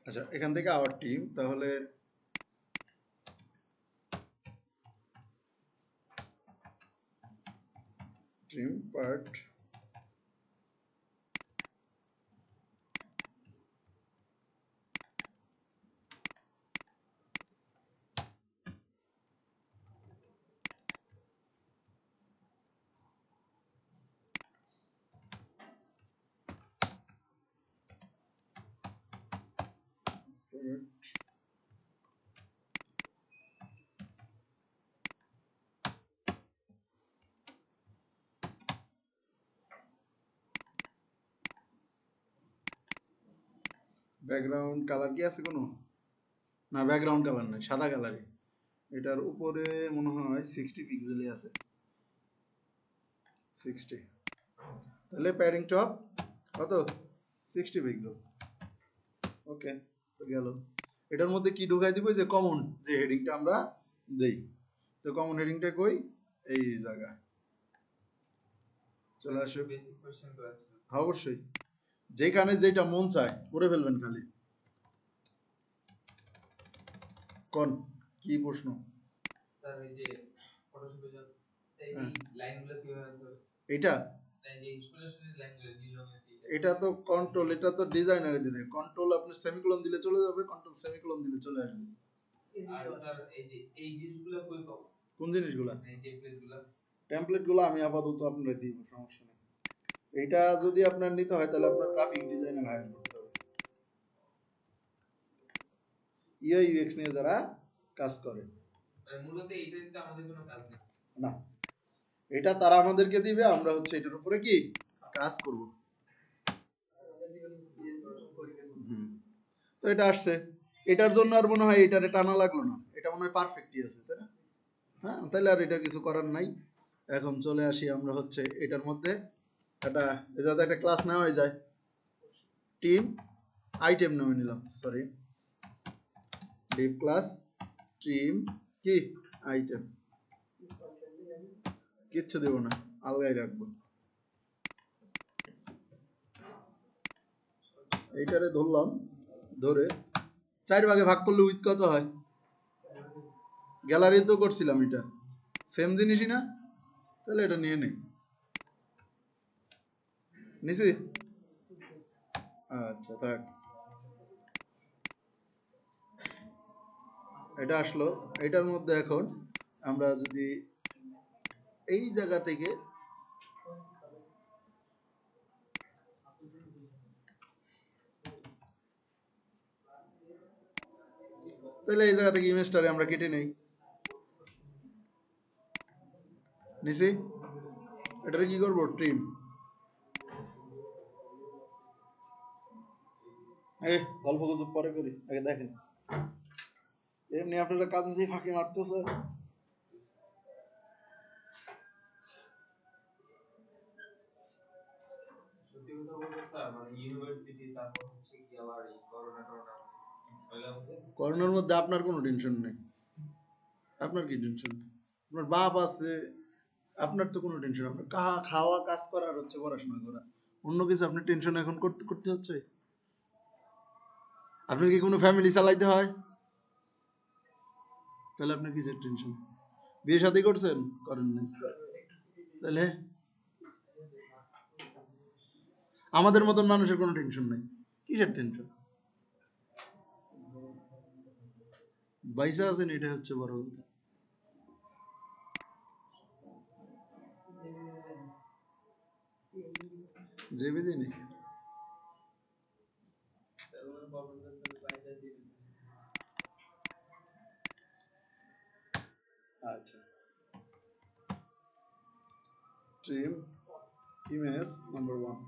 আচ্ছা, এখান থেকে আওয়ার টিম, তাহলে টিম পার্ট ব্যাকগ্রাউন্ড কালার কি আছে কোনো? না, ব্যাকগ্রাউন্ড কালার নাই, সাদা কালারই। এটার উপরে মনে হয় 60 পিক্সেলই আছে, 60। তাহলে প্যাডিং টপ কত? 60 পিক্সেল। ওকে, তো গেল। এটার মধ্যে কি ঢুকাই দিব? যে কমন যে হেডিংটা আমরা দেই, তো কমন হেডিংটা কই? এই জায়গা চলে আসো। হ্যাঁ, অবশ্যই, যেখানে যেটা মন চায় করে ফেলবেন খালি। কোন কি প্রশ্ন? স্যার এই যে ফটোশপে যখন এই লাইনগুলো কিভাবে ধরে এটা এই যে সোজাসুজি লাইনগুলো নীল রঙের এটা তো কন্ট্রোল, এটা তো ডিজাইনারে দিতে কন্ট্রোল, আপনি সেমিকোলন দিলে চলে যাবে, কন্ট্রোল সেমিকোলন দিলে চলে আসবে। আর স্যার এই যে এই জিনিসগুলো কই পাবো? কোন জিনিসগুলো? এই টেমপ্লেটগুলো। টেমপ্লেটগুলো আমি আপাতত আপনারা দিব, সমস্যা নেই। এইটা যদি আপনার নিতে হয় তাহলে আপনার গ্রাফিক ডিজাইনার হায়ার করতে হবে, ইউআই ইউএক্স নিয়ে যারা কাজ করে। মূলত এইটা দিতে আমাদের কোনো কাজ নেই না, এটা তারা আমাদেরকে দিবে, আমরা হচ্ছে এটার উপরে কি কাজ করব। তো এটা আসছে, এটার জন্য আর মনে হয় এটারে টানা লাগলো না, এটা মনে হয় পারফেক্টই আছে, তাই না? হ্যাঁ, তাহলে আর এটা কিছু করার নাই। এখন চলে আসি আমরা হচ্ছে এটার মধ্যে একটা, যাতে একটা ক্লাস নেওয়া হয়ে যায়, টিম আইটেম নামে নিলাম, সরি, ডিভ ক্লাস টিম কি আইটেম, কিচ্ছু দেব না, আলগাই রাখবো। এইটারে ধরলাম, ধরে 4 ভাগে ভাগ করলে উইথ কত হয়? গ্যালারি তো করছিলাম, এটা সেম জিনিসই না? তাহলে এটা নিয়ে নেই, নিছি। আচ্ছা, থাক। এটা আসলো, এটার মধ্যে এখন আমরা যদি এই জায়গা থেকে তাহলে এই জায়গা থেকে ইমেজটারে আমরা কেটে নেই, নিছি। এটারে কি করবো? ট্রিম। গল্প গুজব পরে করি, আগে দেখেন। এমনি আপনারা কাজে যে ফাঁকি মারতেছে। সত্যি কথা বলতে স্যার মানে ইউনিভার্সিটি তারপর হচ্ছে কি আবার এই করোনা করোনার মধ্যে আপনার কোনো টেনশন নেই। আপনার কি টেনশন? আপনার বাপ আছে, আপনার তো কোনো টেনশন। আপনার খাওয়া, কাজ করা আর হচ্ছে পড়াশোনা করা, অন্য কিছু আপনি টেনশন এখন করতে করতে হচ্ছে? আপনার কি কোনো ফ্যামিলি চালাইতে হয়? তাহলে আপনার কিসের টেনশন? বিয়ে শাদী করছেন? করেন নাই? তাহলে আমাদের মতন মানুষের কোনো টেনশন নাই, কিসের টেনশন? বাইসা আছেন, এটা হচ্ছে বড় কথা। জেবে দিনে আচ্ছা, ট্রিম ইমেজ নাম্বার 1।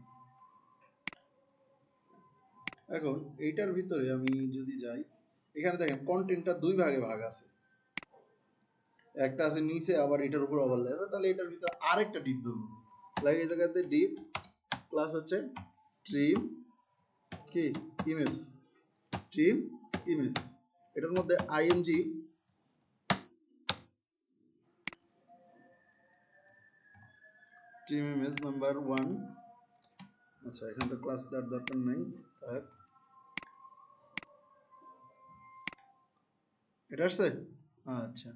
এখন এইটার ভিতরে আমি যদি যাই, এখানে দেখেন কন্টেন্টটা 2 ভাগে ভাগ আছে, একটা আছে নিচে, আবার এটার উপর ওভারলে আছে। তাহলে এটার ভিতরে আরেকটা ডিপ ধরুন, লাগে এই জায়গাতে ডিপ প্লাস হচ্ছে ট্রিম কি ইমেজ, ট্রিম ইমেজ। এটার মধ্যে আইএমজি ট্রিম ইমেজ নাম্বার 1। আচ্ছা, এখানে তো ক্লাস দেওয়ার দরকার নাই, থাক। এটা আসছে? আচ্ছা,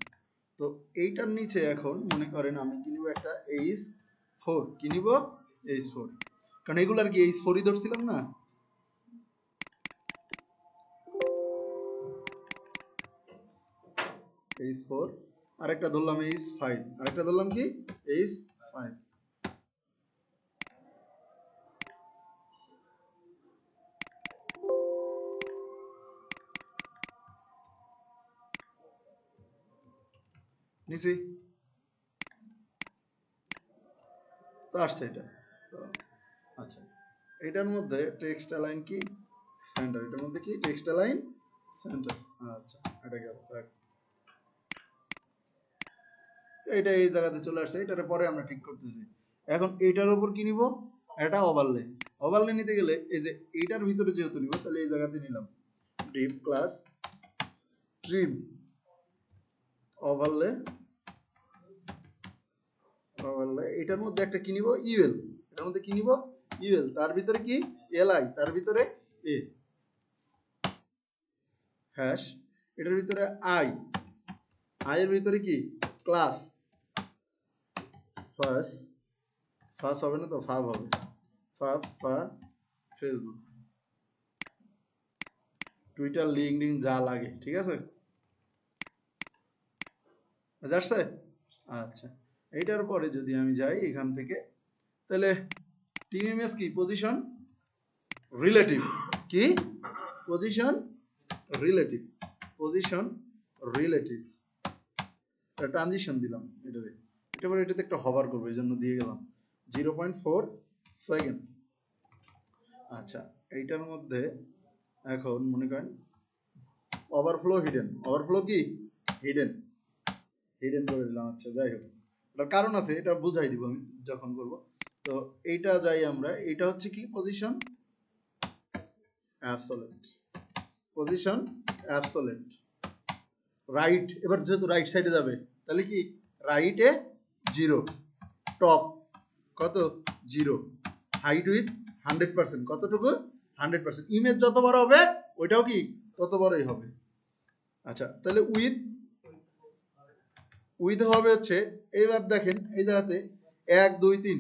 তো এইটার নিচে এখন মনে করেন আমি কি নিব, একটা H4 কি নিব, H4, কারণ এগুলার কি H4ই ধরছিলাম না। H4 আরেকটা ধরলাম H5, আরেকটা ধরলাম কি H5। নিছি, তো আসছে এটা। তো আচ্ছা, এটার মধ্যে টেক্সট অ্যালাইন কি সেন্টার, এটার মধ্যে কি টেক্সট অ্যালাইন সেন্টার। আচ্ছা, এটা গেল। এটা এই জায়গাতে চলে আসছে, এটার পরে আমরা ঠিক করতেছি। এখন এইটার উপর কি নিব, এটা ওভারলে। ওভারলে নিতে গেলে এই যে এইটার ভিতরে যেহেতু নিব, তাহলে এই জায়গাতে নিলাম deep class trim overlay. Overlay এটার মধ্যে একটা কি নিব, ইউএল। এটার মধ্যে কি নিব, ইউএল। তার ভিতরে কি এলআই, তার ভিতরে এ হ্যাশ, এটার ভিতরে আই, আই এর ভিতরে কি ক্লাস ফার্স্ট, ফার্স্ট হবে না তো ফাব হবে, ফাব ফা ফেসবুক, টুইটার, লিঙ্কডইন যা লাগে, ঠিক আছে। আসছে? আচ্ছা, এইটার পরে যদি আমি যাই এখান থেকে, তাহলে টিম ইমেজ কি পজিশন রিলেটিভ, কি position relative, position relative, transition দিলাম এটাতে। এটা পরে এটাতে একটা হভার করবো, এই জন্য দিয়ে গেলাম 0.4 সেকেন্ড। আচ্ছা, এইটার মধ্যে এখন মনে করেন ওভারফ্লো হিডেন, ওভারফ্লো কি হিডেন, হিডেন করে দিলাম। আচ্ছা, যাই হোক, এটার কারণ আছে, এটা বুঝাই দিব আমি যখন করব। তো এইটা যাই আমরা, এটা হচ্ছে কি position absolute, position absolute right. এবার যেহেতু রাইট সাইডে যাবে, তাহলে কি রাইটে 0, টপ কত 0, হাইট উইথ 100%, কতটুকু 100%, ইমেজ যত বড় হবে ওইটাও কি তত বড়ই হবে। আচ্ছা, তাহলে উইথ, উইথ হবে হচ্ছে, এইবার দেখেন এই জায়গাতে 1 2 3,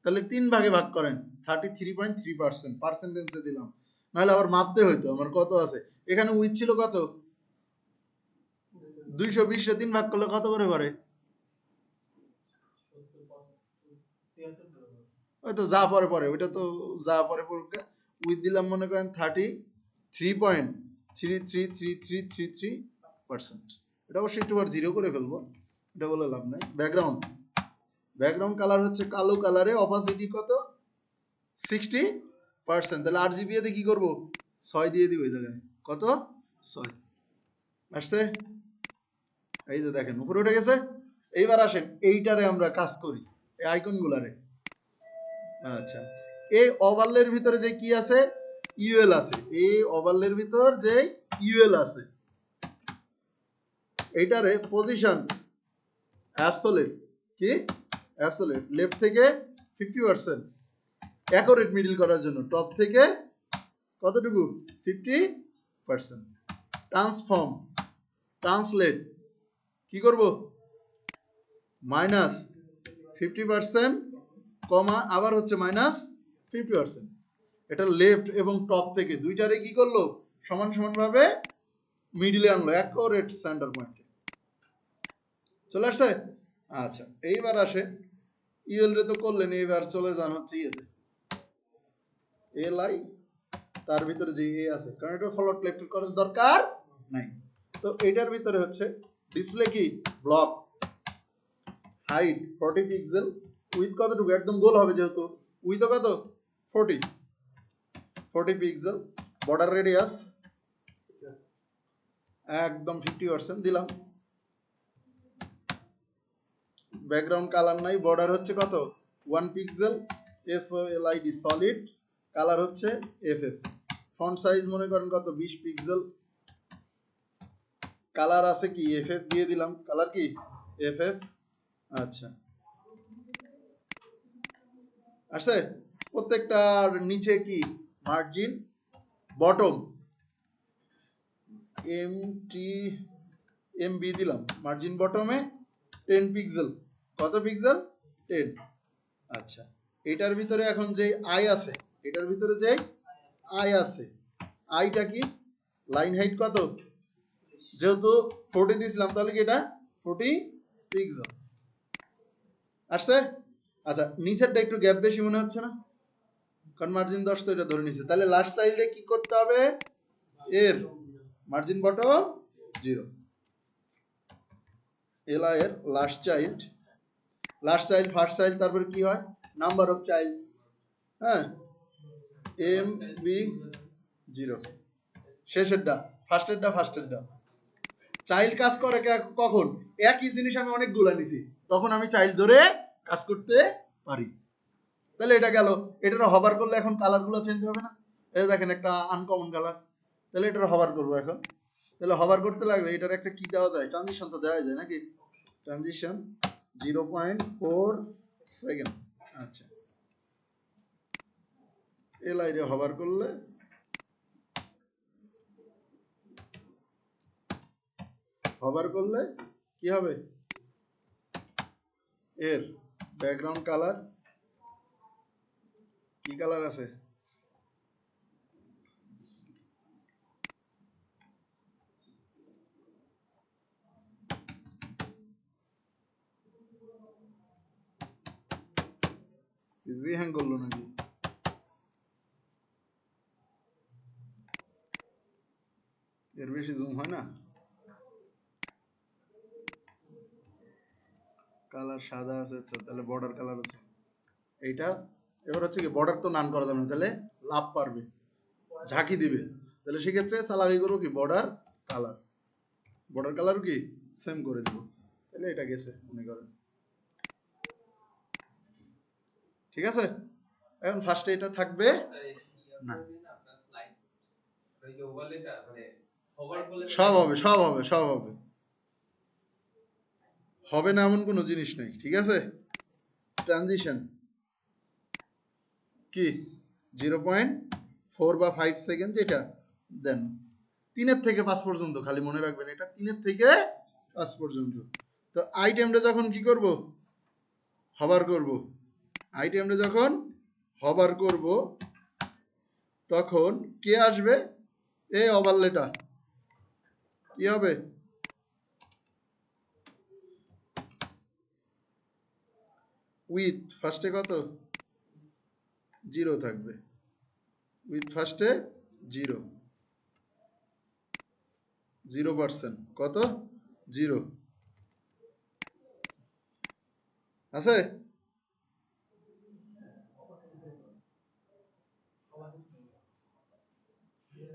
তাহলে 3 ভাগে ভাগ করেন, 33.3%, পার্সেন্টেজে দিলাম, নাহলে আবার মাপতে হইতো আমার কত আছে। এখানে উইথ ছিল কত 220 রে 3 ভাগ করলে কত করে পারে, ওই তো যা পরে পরে, ওইটা তো যা পরে পরে উইথ দিলাম মনে করেন 33.33333%। এটা অবশ্যই একটু বার জিরো করে ফেলবো, এটা বলে লাভ নাই। ব্যাকগ্রাউন্ড, ব্যাকগ্রাউন্ড কালার হচ্ছে কালো কালারে, অপাসিটি কত 60%, তাহলে RGB তে কি করব 6 দিয়ে দিব এই জায়গায়, কত 6 আসছে। এই যে দেখেন উপরে উঠে গেছে। এইবার আসেন এইটারে আমরা কাজ করি, এই আইকন গুলারে। আচ্ছা, এই ওভারলের ভিতরে যে কি আছে, ইউএল আছে। এই ওভারলের ভিতর যে ইউএল আছে, এইটারে পজিশন অ্যাবসোলিউট, কি অ্যাবসোলিউট, লেফট থেকে 50%, অ্যাকুরেট মিডল করার জন্য টপ থেকে কতটুকু 50%, ট্রান্সফর্ম, ট্রান্সলেট কি করব -50%, কমা আবার হচ্ছে -50%। এটা লেফট এবং টপ থেকে দুইটারে কি করলো সমান সমান ভাবে মিডলে আনলো, অ্যাকুরেট সেন্টার পয়েন্টে চলে আসছে। আচ্ছা, এইবার আসে ইউএল রে তো করলেন, এইবার চলে যান হচ্ছে ইয়েতে এলআই, তার ভিতরে যে এ আছে, কারণ এটা ফরওয়ার্ড লেফট করার দরকার নাই। তো এইটার ভিতরে হচ্ছে ডিসপ্লে কি ব্লক, হাইট 40 পিক্সেল, উইথ কতটুকু একদম গোল হবে যেহেতু, উইথ কত 40 পিক্সেল, বর্ডার রেডিয়াস একদম 50% দিলাম, ব্যাকগ্রাউন্ড কালার নাই, বর্ডার হচ্ছে কত 1 পিক্সেল, এসওএলআইডি সলিড, কালার হচ্ছে এফএফ, ফন্ট সাইজ মনে করেন কত 20 পিক্সেল, কালার আছে কি এফএফ দিয়ে দিলাম, কালার কি এফএফ। আচ্ছা, আসছে। প্রত্যেকটার নিচে কি মার্জিন বটম এমটি এমবি দিলাম, মার্জিন বটমে 10 পিক্সেল। কত পিক্সেল? 10। আচ্ছা, এটার ভিতরে এখন যে আই আছে, এটার ভিতরে যে আই আছে, আইটা কি? লাইন হাইট কত? যেহেতু 40 দিয়েছিলাম, তাহলে কি এটা 40 পিক্সেল আসছে? আচ্ছা, নিচেরটা একটু গ্যাপ বেশি মনে হচ্ছে না? কারণ মার্জিন 10 তো এটা ধরে নিছে। তাহলে লাস্ট সাইডে কি করতে হবে? এর মার্জিন বটম 0। এলা এর লাস্ট চাইল্ড, ফার্স্ট চাইল্ড, তারপরে কি হয়? নাম্বার অফ চাইল্ড, হ্যাঁ, এম বি 0। শেষেরটা ফার্স্টেরটা। চাইল্ড কাজ করে কখন? একই জিনিস আমি অনেকগুলা নিছি, তখন আমি চাইল্ড ধরে কাজ করতে পারি। তাহলে এটা গেল। এটার হভার করলে এখন কালারগুলো চেঞ্জ হবে না? এই দেখেন একটা আনকমন কালার। তাহলে এটার হভার করবো এখন। তাহলে হভার করতে লাগলে এটার একটা কি দেওয়া যায়? ট্রানজিশন তো দেওয়া যায় নাকি? Transition 0.4 second. আচ্ছা, এ লাইনে হভার করলে কি হবে? এর ব্যাকগ্রাউন্ড কালার কি কালার আছে? ইজি হ্যাং করলো নাকি? এর বেশি জুম হয় না? কালার সাদা আছে, আচ্ছা, তাহলে বর্ডার কালার আছে এইটা। এবার হচ্ছে কি, বর্ডার তো নান করা যাবে না, তাহলে লাভ পারবে, ঝাঁকি দিবে। তাহলে সেক্ষেত্রে সালাকি করবো কি, বর্ডার কালার কি সেম করে দিব। তাহলে এটা গেছে মনে করেন, ঠিক আছে। এখন ফার্স্টে এটা থাকবে না, সব হবে হবে না এমন কোনো জিনিস নেই, ঠিক আছে। ট্রানজিশন কি 0.4 বা 5 সেকেন্ড, যেটা দেন 3 থেকে 5 পর্যন্ত, খালি মনে রাখবেন এটা 3 থেকে 5 পর্যন্ত। তো আইটেমটা যখন কি করব, হভার করব, আইটেমটা যখন হভার করব, তখন কে আসবে? এই ওভারলেটা কি হবে? উইথ ফার্স্টে কত? 0 থাকবে। উইথ ফার্স্টে 0% কত? 0 আছে।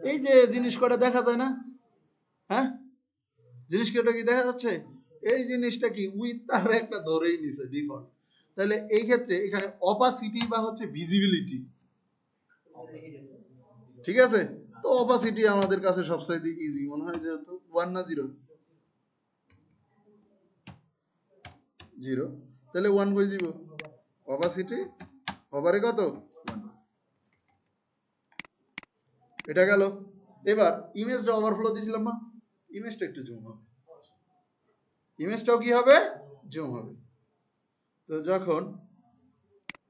এই যে জিনিস কটা দেখা যায় না? হ্যাঁ, জিনিস কটা কি দেখা যাচ্ছে? এই জিনিসটা কি উইথ তার একটা ধরেই নিছে ডিফল্ট। তাহলে এই ক্ষেত্রে এখানে অপাসিটি বা হচ্ছে ভিজিবিলিটি, ঠিক আছে। তো অপাসিটি আমাদের কাছে সবচাইতে ইজি মনে হয়, যেহেতু 1 না 0, তাহলে 1 কই দিব? অপাসিটি ওভারে কত? 1। এটা গেল। এবার ইমেজটা ওভারফ্লো দিছিলাম না, ইমেজটা একটু জুম হবে, ইমেজটাও কি হবে? জুম হবে। তো যখন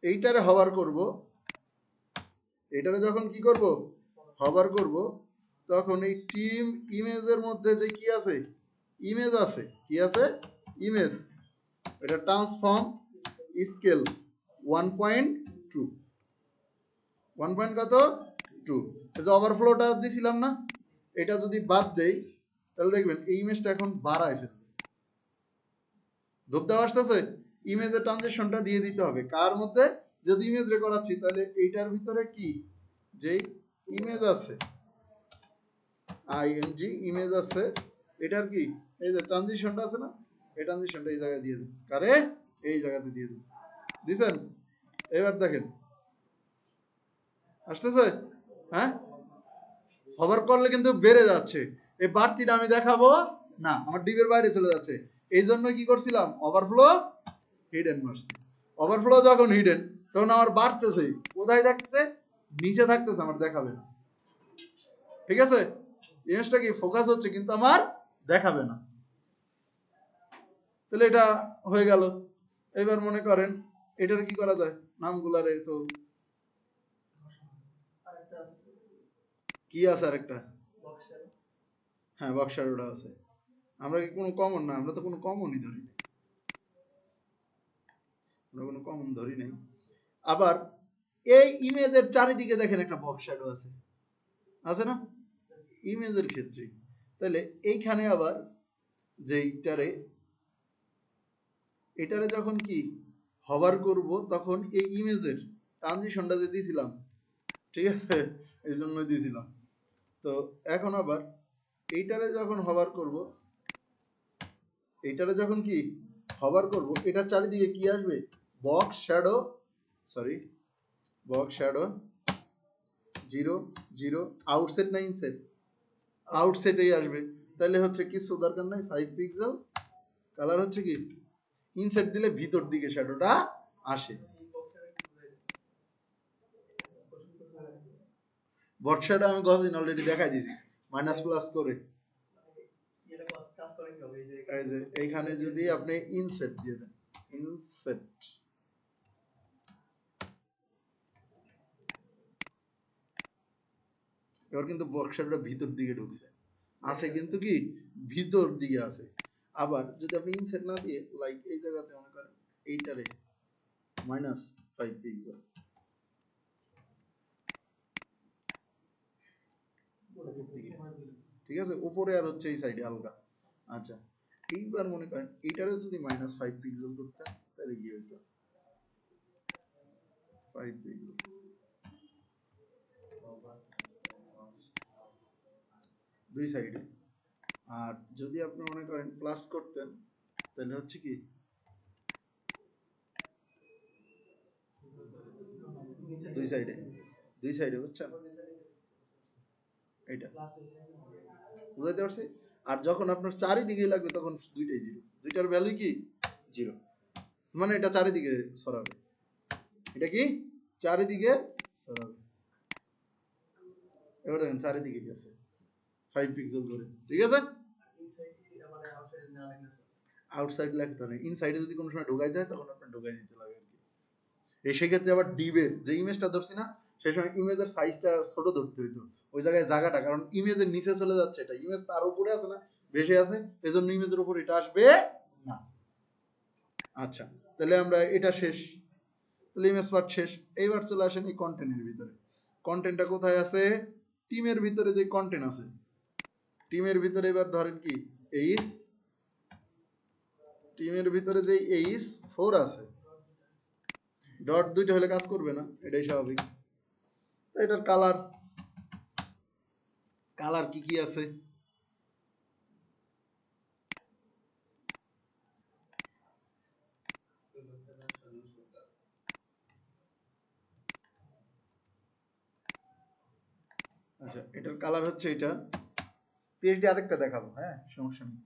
এইটারে হভার করব, এটারে যখন কি করব, হভার করব, তখন এই টিম ইমেজের মধ্যে যে কি আছে? ইমেজ আছে। কি আছে? ইমেজ। এটা ট্রান্সফর্ম স্কেল 1.2, 1 কত? 2। এই যে ওভারফ্লোটা দিছিলাম না, এটা যদি বাদ দেই, তাহলে দেখবেন এই ইমেজটা এখন বাড়ায় ফেলবে। ধূপ দেওয়া আসতেছে, ইমেজের ট্রানজিশনটা দিয়ে দিতে হবে কার মধ্যে? যদি ইমেজ রে করাচ্ছি, তাহলে এইটার ভিতরে কি যেই ইমেজ আছে, আইএনজি ইমেজ আছে, এটার কি এই যে ট্রানজিশনটা আছে না, এই ট্রানজিশনটা এই জায়গায় দিয়ে দিন। কারে? এই জায়গাতে দিয়ে দিন। দিছেন? এবার দেখেন আসতেছে, হ্যাঁ। হভার করলে কিন্তু বেড়ে যাচ্ছে, এই বাড়তিটা আমি দেখাবো না, আমার ডিপের বাইরে চলে যাচ্ছে। এই জন্য কি করছিলাম, ওভারফ্লো হিডেন মারছি। ওভারফ্লো যখন হিডেন, তখন আমার বাড়তেছে, কোথায় থাকতেছে? নিচে থাকতেছে, আমার দেখাবে না, ঠিক আছে। ইমেজটা কি ফোকাস হচ্ছে কিন্তু আমার দেখাবে না। তাহলে এটা হয়ে গেল। এবার মনে করেন এটার কি করা যায়, নামগুলারে তো কি আছে আরেকটা, হ্যাঁ বক্স শ্যাডোটা আছে। আমরা কি কোনো কমন না, আমরা তো কোনো কমনই ধরি নাই, আমরা কোনো কমন ধরি নাই। আবার এই ইমেজের চারিদিকে দেখেন একটা বক্স শ্যাডো আছে, আছে না ইমেজের ক্ষেত্রে। তাহলে এইখানে আবার যেইটারে এটারে যখন কি হভার করব তখন এই ইমেজের ট্রানজিশনটা যে দিয়েছিলাম, ঠিক আছে, এই জন্য দিয়েছিলাম। তো এখন আবার এইটারে যখন হভার করব, এইটারে যখন কি হভার করব, এটার চারিদিকে কি আসবে, box shadow, sorry box shadow 0 0, outset না ইনসেট, আউটসেটেই আসবে। তাহলে হচ্ছে কিছু দরকার নাই, 5 পিক্সেল, কালার হচ্ছে কি ইনসেট দিলে ভিতর দিকে শ্যাডোটা আসে। বক্স শ্যাডো আমি গতদিন অলরেডি দেখাই দিয়েছি মাইনাস প্লাস করে। এই যে এইখানে যদি আপনি ইনসেট দিয়ে দেন, ইনসেট, এবার কিন্তু বক্স শ্যাডোটা ভিতর দিকে ঢুকছে, আছে কিন্তু কি ভিতর দিকে আছে। আবার যদি আপনি ইনসেট না দিয়ে লাইক এই জায়গাতে মনে করেন এইটারে -5 পিক্সেল, ঠিক আছে, উপরে আর হচ্ছে এই সাইডে আলগা। আচ্ছা এইবার মনে করেন এইটারেও যদি -5 পিক্সেল করতেন তাহলে কি হইতো, 5 পিক্সেল, দুই সাইডে। আর যদি আপনি মনে করেন প্লাস করতেন তাহলে হচ্ছে কি দুই সাইডে, দুই সাইডে, বুঝছেন এইটা বুঝাইতে পারছি। আর যখন আপনার চারিদিকে লাগবে তখন দুইটাই জিরো, দুইটার ভ্যালু কি জিরো, মানে এটা চারিদিকে সরাবে, এটা কি চারিদিকে সরাবে। এবার দেখেন চারিদিকে গেছে 5 পিক্সেল করে, ঠিক আছে। আউটসাইড লাগতে হবে, ইনসাইডে যদি কোনো সময় ঢোকাই দেয় তখন আপনার ঢোকাই দিতে লাগে আর কি। এই সেক্ষেত্রে আবার ডিবের যে ইমেজটা ধরছি না, সেই সময় ইমেজের সাইজটা ছোট ধরতে হইতো, ওই জায়গায় জায়গাটা, কারণ ইমেজের নিচে চলে যাচ্ছে, এটা ইমেজ তার উপরে আছে না, ভেসে আছে, এজন্য ইমেজের উপর এটা আসবে না। আচ্ছা তাহলে আমরা এটা শেষ, তাহলে ইমেজ পার্ট শেষ। এইবার চলে আসেন এই কন্টেন্টের ভিতরে। কন্টেন্টটা কোথায় আছে, টিমের ভিতরে যে কন্টেন্ট আছে, টিমের ভিতরে এবার ধরেন কি এইচ, টিমের ভিতরে যে এইচ 4 আছে, ডট দুইটা হলে কাজ করবে না, এটাই স্বাভাবিক। এটার কালার, কালার কি কি আছে, আচ্ছা এটার কালার হচ্ছে এটা, পিএইচডি আরেকটা দেখাবো, হ্যাঁ সমস্যা নেই,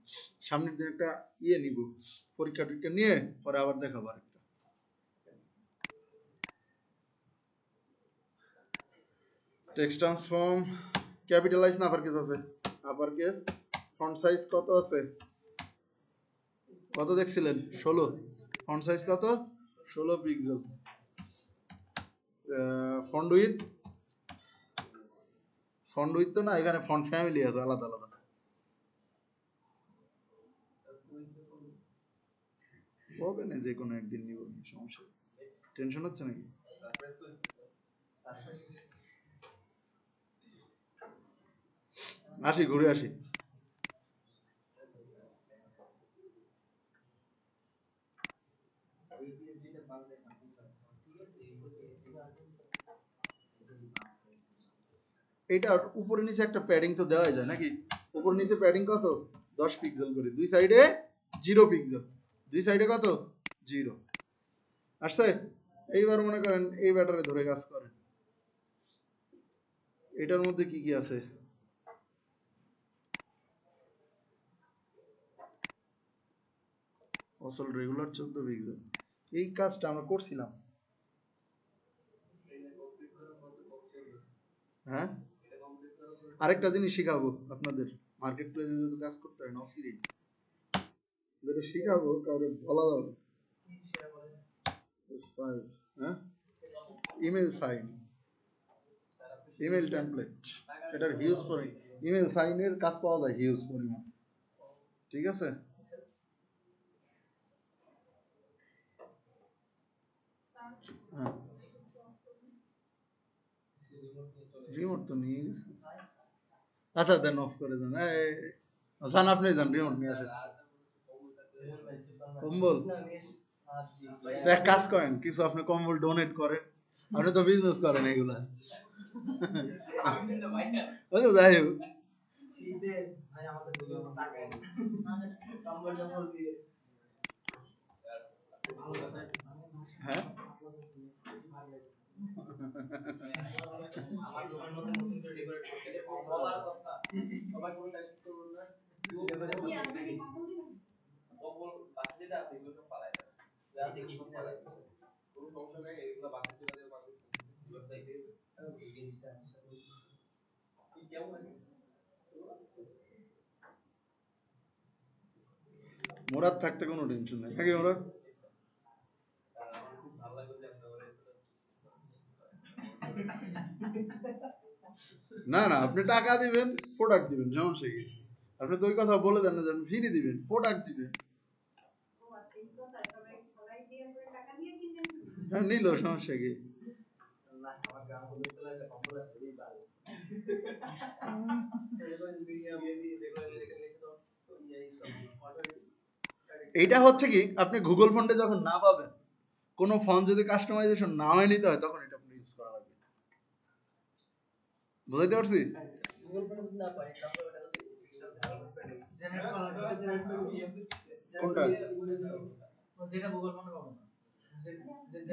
সামনের দিন একটা ইয়ে নিব, পরীক্ষা টরীক্ষা নিয়ে পরে আবার দেখাবো আরেকটা। টেক্সট ট্রান্সফর্ম ক্যাপিটালাইজ না আপার কেস আছে, আপার কেস, ফন্ট সাইজ কত আছে, কত দেখছিলেন 16, ফন্ট সাইজ কত 16 pixel, font with, font with তো না, এখানে ফন্ট ফ্যামিলি আছে আলাদা আলাদা, হবে না যে কোনো একদিন নিব, সমস্যা, টেনশন হচ্ছে নাকি, আসি ঘুরে আসি। এটার উপরে নিচে একটা প্যাডিং তো দেওয়া যায় নাকি, উপর নিচে প্যাডিং কত 10 পিক্সেল করে, দুই সাইডে 0 পিক্সেল, দুই সাইডে কত 0 আসছে। এইবার মনে করেন এই ব্যাটারে ধরে কাজ করেন, এটার মধ্যে কি কি আছে, আসল রেগুলার 14 পিক্সেল, এই কাজটা আমরা করছিলাম, হ্যাঁ আরেকটা জিনিস শিখাবো আপনাদের, মার্কেট প্লেসে যদি কাজ করতে হয় নসিরি, যেটা শিখাবো কাউকে বলা যাবে হ্যাঁ ইমেল সাইন ইমেল টেমপ্লেট এটার হিউজ পরিমাণ ইমেল সাইনের কাজ পাওয়া যায় হিউজ পরিমাণ ঠিক আছে হ্যাঁ রিমোট তো নিয়ে গেছে আচ্ছা দেন অফ করে দেন যান আপনি যান রিমোট নিয়ে আসেন কম্বল তো এক কাজ করেন কিছু আপনি কম্বল ডোনেট করেন আপনি তো বিজনেস করেন এগুলা ওই তো যাই হোক হ্যাঁ আমার সময় মতো নতুন করে ডেকোরেট করতে বলার কথা সবাই কোনো টাইপ করব না কম্বল বাকি যেটা আছে এগুলো সব পালাই দাও যাতে কি পালাই কোনো সমস্যা নাই এগুলো বাকি যেটা দিয়ে বাকি এগুলো তাই দিয়ে এই গেঞ্জিটা কি কেমন লাগে মোরাদ থাকতে কোনো টেনশন নাই নাকি মোরাদ স্যার আমার খুব ভালো লাগলো যে আপনি ওরে না না আপনি টাকা দিবেন প্রোডাক্ট দিবেন সমস্যা কি আপনি তো ওই কথা বলে দেন না যে আপনি ফ্রি দিবেন প্রোডাক্ট দিবেন হ্যাঁ নিল সমস্যা কি আমার গ্রাম হলো চলে একটা কম্বল আছে এই ভালো এইটা হচ্ছে কি আপনি গুগল ফন্টে যখন না পাবেন কোনো ফন্ট যদি কাস্টমাইজেশন না হয় নিতে হয় তখন এটা আপনি ইউজ করা লাগবে বুঝাইতে পারছি কোনটা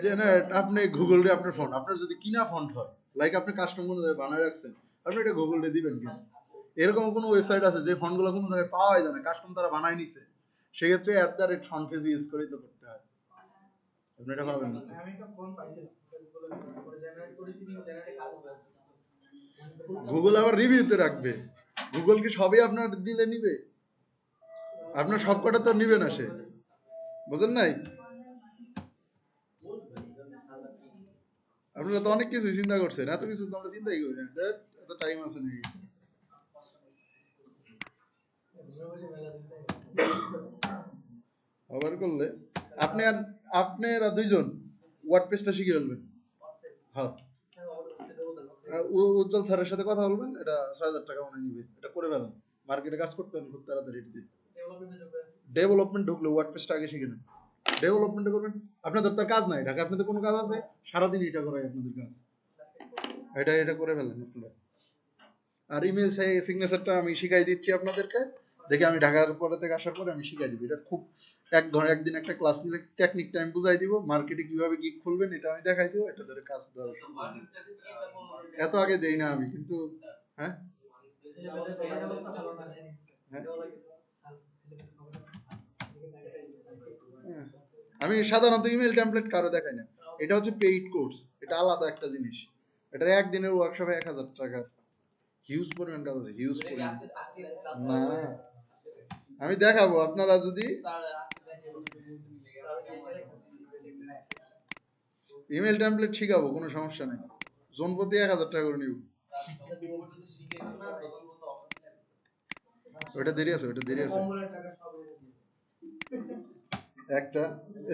জেনারেট আপনি গুগল রে আপনার ফন্ট আপনার যদি কিনা ফন্ট হয় লাইক আপনি কাস্টম অনুযায়ী বানায় রাখছেন আপনি এটা গুগল রে দিবেন কেন এরকম কোনো ওয়েবসাইট আছে যে ফন্টগুলো কোনো জায়গায় পাওয়াই যায় না কাস্টম তারা বানায় নিছে সেক্ষেত্রে ফন্ট পেজ ইউজ করেই তো করতে হয় আপনি এটা পাবেন না আমি একটা ফোন পাইছিলাম করে জেনারেট করেছি কিন্তু জেনারেটে কাজ হচ্ছে গুগল আবার রিভিউতে রাখবে গুগল কি সবই আপনার দিলে নিবে আপনার সবকটা তো নিবে না সে বুঝেন নাই আপনারা তো অনেক কিছু চিন্তা করছেন এত কিছু তো আমরা চিন্তাই করি না এত টাইম আছে নাকি আবার করলে আপনি আর আপনারা দুইজন ওয়ার্ডপ্রেসটা শিখে ফেলবেন হ্যাঁ উজ্জ্বল স্যারের সাথে কথা বলবেন এটা ৬,০০০ টাকা মনে নিবে এটা করে ফেলেন মার্কেটে কাজ করতে হবে খুব তাড়াতাড়ি ডেভেলপমেন্ট ঢুকলে ওয়ার্ডপ্রেসটা আগে শিখে নেন ডেভেলপমেন্ট করবেন আপনাদের তো কাজ নাই ঢাকা আপনাদের কোনো কাজ আছে সারাদিন এটা করাই আপনাদের কাজ এটা করে ফেলেন আপনারা আর ইমেল সিগনেচারটা আমি শিখাই দিচ্ছি আপনাদেরকে দেখি আমি ঢাকার পরে থেকে আসার পরে আমি শিখাই দিব এটা খুব একদিন একটা ক্লাস নিলে টেকনিক টাইম বুঝাই দিব মার্কেটে কিভাবে গিগ খুলবেন এটা আমি দেখাই দিব এটা ধরে কাজ দেওয়া এত আগে দেই না আমি কিন্তু হ্যাঁ আমি সাধারণত ইমেল টেমপ্লেট কারো দেখাই না এটা হচ্ছে পেইড কোর্স এটা আলাদা একটা জিনিস এটা একদিনের ওয়ার্কশপে ১,০০০ টাকা হিউজ পরিমাণ কাজ আছে হিউজ পরিমাণ না আমি দেখাবো আপনারা যদি ইমেল টেমপ্লেট শিখাবো কোনো সমস্যা নেই জোন প্রতি ১,০০০ টাকা করে নিব ওটা দেরি আছে একটা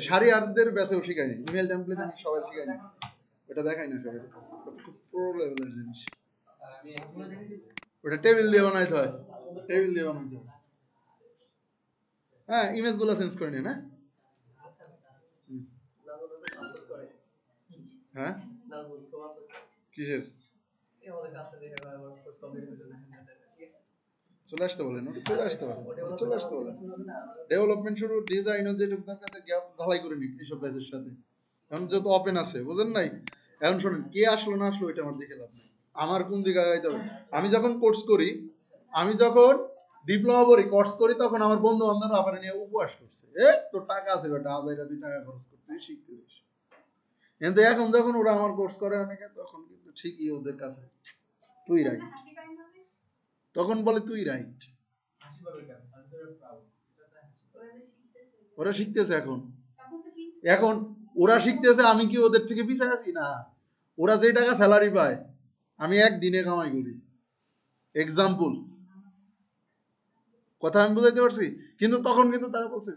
সারি আরদের ব্যাচেও শিখাইনি ইমেল টেমপ্লেট আমি সবাই শিখাইনি ওটা দেখাই না সবাই খুব প্রো লেভেলের জিনিস ওটা টেবিল দিয়ে বানাইতে হয় হ্যাঁ ইমেজ গুলো চেঞ্জ করে নিন হ্যাঁ কিসের চলে আসতে বলেন ডেভেলপমেন্ট শুরু ডিজাইনও যেটুকু তার কাছে গ্যাপ ঝালাই করে নিক এইসব ব্যাচের সাথে এখন যেহেতু ওপেন আছে বুঝেন নাই এখন শোনেন কে আসলো না আসলো এটা আমার দেখে লাভ নেই আমার কোন দিকে আগাইতে হবে আমি যখন কোর্স করি আমি যখন ডিপ্লোমা করি কোর্স করি তখন আমার বন্ধু বান্ধব আবার নিয়ে উপবাস করছে তোর টাকা আছে বেটা আজাইরা তুই টাকা খরচ করতে শিখতেছিস কিন্তু এখন যখন ওরা আমার কোর্স করে অনেকে তখন কিন্তু ঠিকই ওদের কাছে তুই রাইট তখন বলে তুই রাইট ওরা শিখতেছে এখন এখন ওরা শিখতেছে, আমি কি ওদের থেকে পিছিয়ে আছি? না, ওরা যে টাকা স্যালারি পায় আমি একদিনে কামাই করি। এক্সাম্পল, কথা আমি বুঝাইতে পারছি? কিন্তু তখন কিন্তু তারা বলছে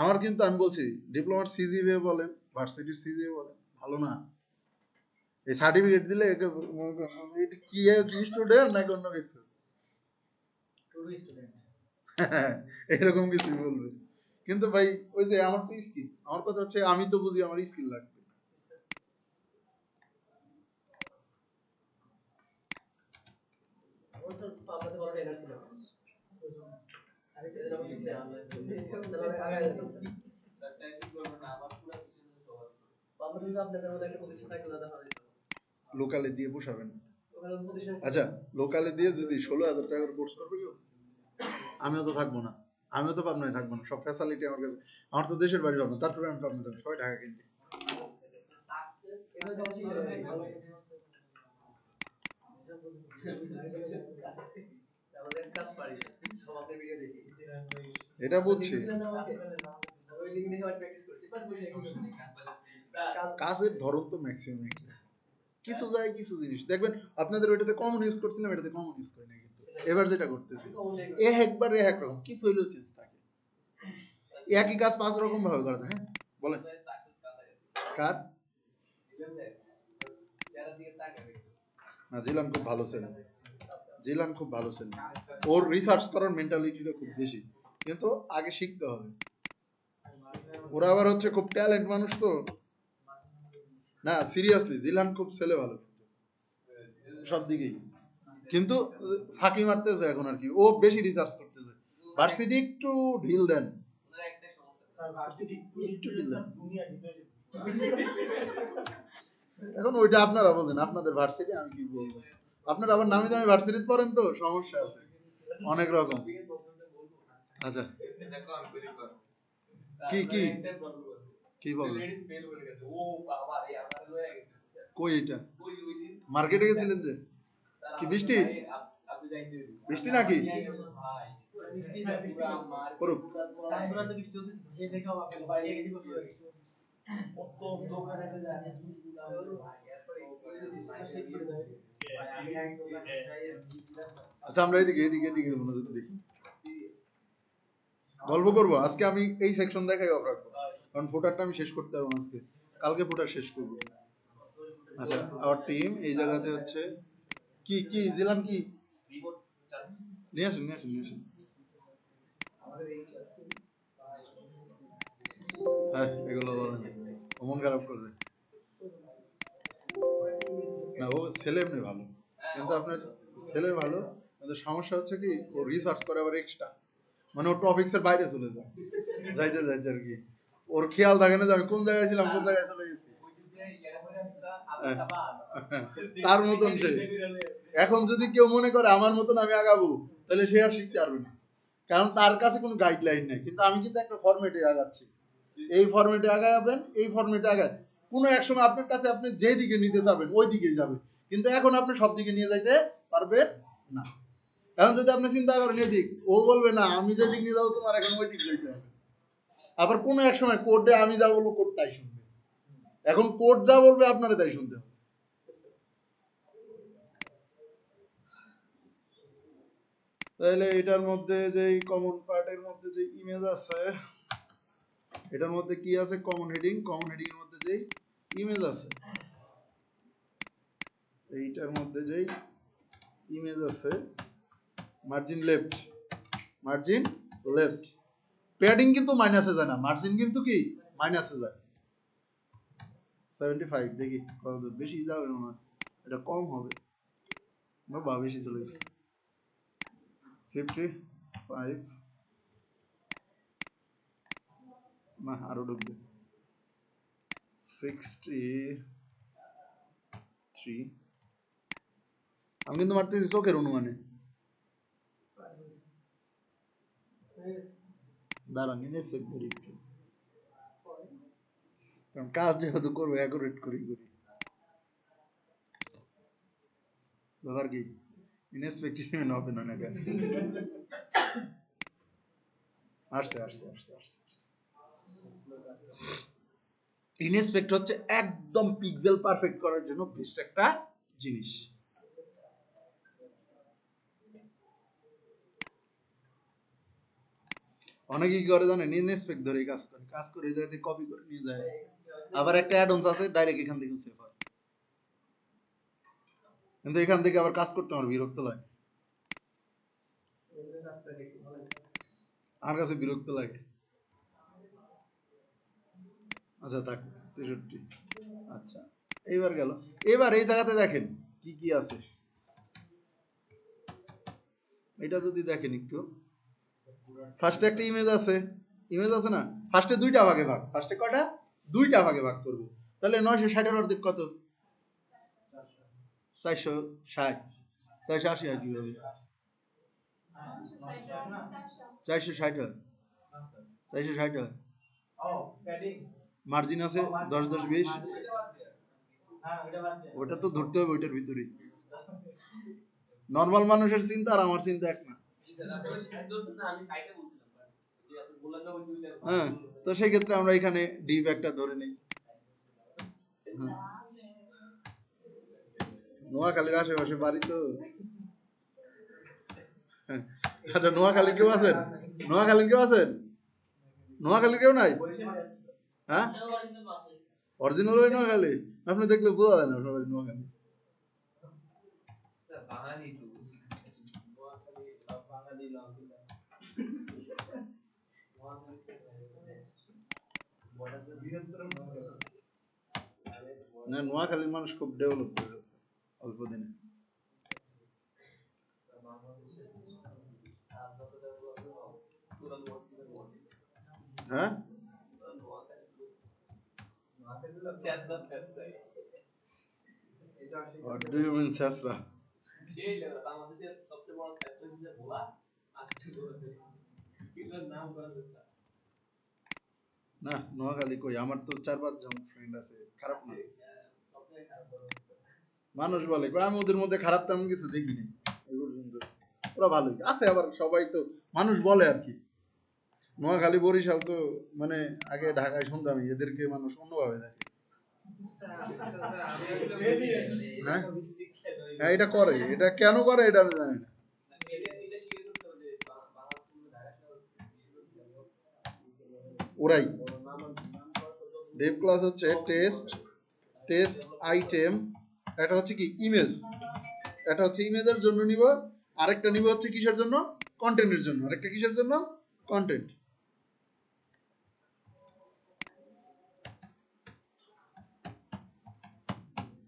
আমার, কিন্তু আমি বলছি ডিপ্লোমার সিজিপিএ বলেন, ভার্সিটির সিজিপিএ বলেন, ভালো না। এই সার্টিফিকেট দিলে এটা কি কি স্টুডেন্ট নাকি অন্য কিছু এরকম কিছু বলবে। কিন্তু ভাই ওই যে আমার তো স্কিল, আমার কথা হচ্ছে আমি তো বুঝি আমার স্কিল লাগবে। লোকালে দিয়ে পোষাবেন। আচ্ছা, লোকালে দিয়ে যদি 16,000 টাকার কোর্স করবে কেউ, আমিও তো থাকবো না, আমিও তো পাবনায় থাকবো না। সব ফ্যাসিলিটি আমার কাছে, আমার তো দেশের বাড়ি পাবনা, তারপরে আমি পাবনা থাকবো, সবাই ঢাকা কিনবে। এটা বুঝছি, কাজের ধরন তো ম্যাক্সিমাম কিছু যায়, কিছু জিনিস দেখবেন আপনাদের ওইটাতে কমন ইউজ করছিলাম, এটাতে কমন ইউজ করি না, কিন্তু এবার যেটা করতেছি একবারে এক রকম, কিছু হইলেও চেঞ্জ থাকে। একই কাজ 5 রকম ভাবে করা যায়। হ্যাঁ বলেন, কার না? জিলান খুব ভালো ছেলে, জিলান খুব ভালো ছেলে, ওর রিসার্চ করার মেন্টালিটিটা খুব বেশি, কিন্তু আগে শিখতে হবে। ওরা আবার হচ্ছে খুব ট্যালেন্ট মানুষ তো, না সিরিয়াসলি জিলান খুব ছেলে ভালো সব দিকেই, কিন্তু ফাঁকি মারতেছে এখন আর কি, ও বেশি রিসার্চ করতেছে। ভার্সিটি একটু ঢিল দেন, একটু ঢিল দেন। এখন ওইটা আপনারা বোঝেন, আপনাদের ভার্সিটি, আমি কি বলবো। আপনারা আবার নামি দামি ভার্সিটিতে পড়েন তো সমস্যা আছে অনেক রকম। আচ্ছা কি কি কি বলবো, কই এটা মার্কেটে গেছিলেন যে কি বৃষ্টি, বৃষ্টি নাকি করুক? আচ্ছা আমরা এদিকে এদিকে এদিকে মনোযোগ দেখি, গল্প করবো আজকে। আমি এই সেকশন দেখাই অফ রাখবো, কারণ ফুটারটা আমি শেষ করতে পারবো আজকে, কালকে ফুটার শেষ করবো। আচ্ছা আমার টিম এই জায়গাতে হচ্ছে কি কি জিলাম কি নিয়ে আসেন নিয়ে আসেন নিয়ে আসেন। হ্যাঁ এগুলো বলেন, মন খারাপ করবে না, ও ছেলে এমনি ভালো, কিন্তু আপনার ছেলে ভালো, কিন্তু সমস্যা হচ্ছে কি ও রিসার্চ করে আবার এক্সট্রা, মানে ও টপিক্সের বাইরে চলে যায়, যাইতে যাইতে আর কি, ওর খেয়াল থাকে না যে আমি কোন জায়গায় ছিলাম, কোন জায়গায় চলে গেছি। তার মতন সে, এখন যদি কেউ মনে করে আমার মতন আমি আগাবো, তাহলে সে আর শিখতে পারবে না, কারণ তার কাছে কোনো গাইডলাইন নেই। কিন্তু আমি কিন্তু একটা ফরম্যাটে আগাচ্ছি, এই ফরম্যাটে আগাবেন, এই ফরম্যাটে আগায় কোনো এক সময় আপনার কাছে আপনি যে দিকে নিতে যাবেন ওই দিকেই যাবে, কিন্তু এখন আপনি সব দিকে নিয়ে যাইতে পারবেন না। এখন যদি আপনি চিন্তা করেন এদিক, ও বলবে না আমি যে দিক নিয়ে যাবো তোমার এখন ওই দিক যাইতে হবে। আবার কোনো এক সময় কোর্টে আমি যা বলবো কোর্ট তাই শুনবে, এখন কোর্ট যা বলবে আপনারা তাই শুনতে হবে। তাহলে এটার মধ্যে যে কমন পার্টের মধ্যে যে ইমেজ আছে, এটার মধ্যে কি আছে, কমন হেডিং, কমন হেডিং এর মধ্যে যেই ইমেজ আছে, এইটার মধ্যে যেই ইমেজ আছে, margin left, margin left, padding কিন্তু মাইনাসে যায় না, মার্জিন কিন্তু কি মাইনাসে যায়। 75 দেখি কত দূর, বেশি যাবে না, এটা কম হবে, বা বেশি চলে গেছে 55, না আরো ঢুকবে 63, আমি কিন্তু মারতেছি চোখের অনুমানে, দাঁড়ান নিয়ে চেক করি একটু, কারণ কাজ যেহেতু করবো অ্যাকুরেট করি করি, ব্যাপার কি ইনএক্সপেক্টেশন হবে না না কেন, আসছে আসছে আসছে আসছে আসছে ইনএসপেক্ট হচ্ছে একদম পিক্সেল পারফেক্ট করার জন্য বেস্ট একটা জিনিস। অনেকে কি করে জানেন, ইনএসপেক্ট ধরে কাজ করে এই জায়গাতে কপি করে নিয়ে যায়। আবার একটা অ্যাডন্স আছে ডাইরেক্ট এখান থেকে সেভ হয়, কিন্তু এখান থেকে আবার কাজ করতে আমার বিরক্ত লাগে, আমার কাছে বিরক্ত লাগে। আচ্ছা থাক 63। আচ্ছা এইবার গেল, এবার এই জায়গাতে দেখেন কি কি আছে। এটা যদি দেখেন একটু, ফার্স্টে একটা ইমেজ আছে, ইমেজ আছে না, ফার্স্টে দুইটা ভাগে ভাগ, ফার্স্টে কয়টা, দুইটা ভাগে ভাগ করব, তাহলে 960 এর অর্ধেক কত, 460, 480 হয় কিভাবে, 460 হয়, 460 হয়, মার্জিন আছে 10 10 20, ওটা তো ধরতে হবে ওইটার ভিতরেই। নর্মাল মানুষের চিন্তা আর আমার চিন্তা এক না। হ্যাঁ, তো সেই ক্ষেত্রে আমরা এখানে ডিভ একটা ধরে নেই। নোয়াখালীর আশেপাশে বাড়ি তো। আচ্ছা নোয়াখালী কেউ আছেন, নোয়াখালী কেউ আছেন, নোয়াখালী কেউ নাই, হ্যাঁ অরিজিনাল ওই নোয়াখালী, আপনি দেখলে বোঝা যায় না সবাই নোয়াখালী। না নোয়াখালীর মানুষ খুব ডেভেলপ করে গেছে অল্প দিনে। হ্যাঁ What do you mean শেষরা? না নোয়াখালী কই, আমার তো 4-5 জন ফ্রেন্ড আছে, খারাপ না। মানুষ বলে কই, আমি ওদের মধ্যে খারাপ তেমন কিছু দেখিনি এই পর্যন্ত, ওরা ভালোই আছে। আবার সবাই তো মানুষ বলে আর কি, নোয়াখালী বরিশাল তো মানে আগে ঢাকায় শুনতাম এদেরকে মানুষ অন্যভাবে দেখে। হ্যাঁ হ্যাঁ এটা করে, এটা কেন করে এটা আমি জানি না। ওরাই ডেভ ক্লাস হচ্ছে টেস্ট, টেস্ট আইটেম, এটা হচ্ছে কি ইমেজ, এটা হচ্ছে ইমেজের জন্য নিব, আরেকটা নিব হচ্ছে কিসের জন্য, কন্টেন্টের জন্য, আরেকটা কিসের জন্য, কন্টেন্ট।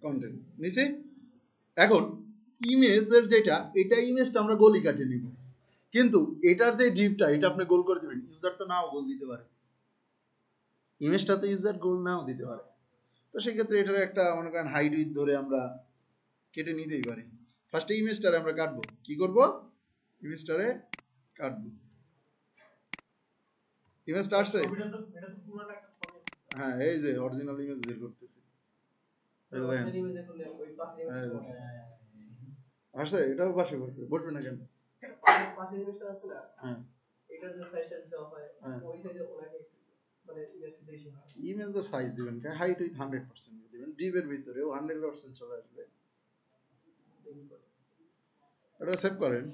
কন্টেন্ট নিছি। এখন ইমেজের যেটা, এটা ইমেজটা আমরা গোলই কাটে নিব, কিন্তু এটার যে ডিপটা এটা আপনি গোল করে দিবেন, ইউজার তো নাও গোল দিতে পারে, ইমেজটা তো ইউজার গোল নাও দিতে পারে। তো সেক্ষেত্রে এটার একটা মনে করেন হাইট উইথ ধরে আমরা কেটে নিতেই পারি। ফার্স্টে ইমেজটারে আমরা কাটবো, কি করব, ইমেজটারে কাটবো। ইমেজটা আসছে, হ্যাঁ এই যে অরিজিনাল ইমেজ বের করতেছি, আসছে, এটাও পাশে বসবে, বসবে না কেন, পাশে ইমেজটা আছে না, হ্যাঁ এটার যে সাইজটা দেওয়া হয় ওই সাইজে ওনাকে মানে ইমেজটা বেশি হয়, ইমেজের সাইজ দিবেন কেন, হাইট উইথ 100% দিবেন, ডিভের ভিতরেও 100% চলে আসবে। এটা সেভ করেন।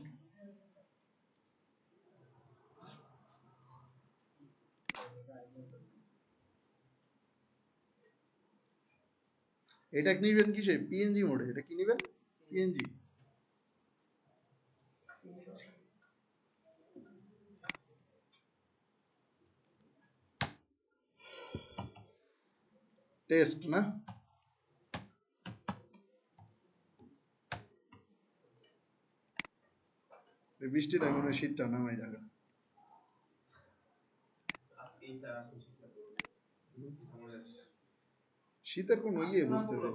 এটা নিবেন কিসে, পিএনজি মোডে, এটা কি নিবেন, পিএনজি। টেস্ট না, বৃষ্টিটা মনে হয় শীতটা নামাই রাখা। শীতের কোন ইয়ে বুঝতেছে,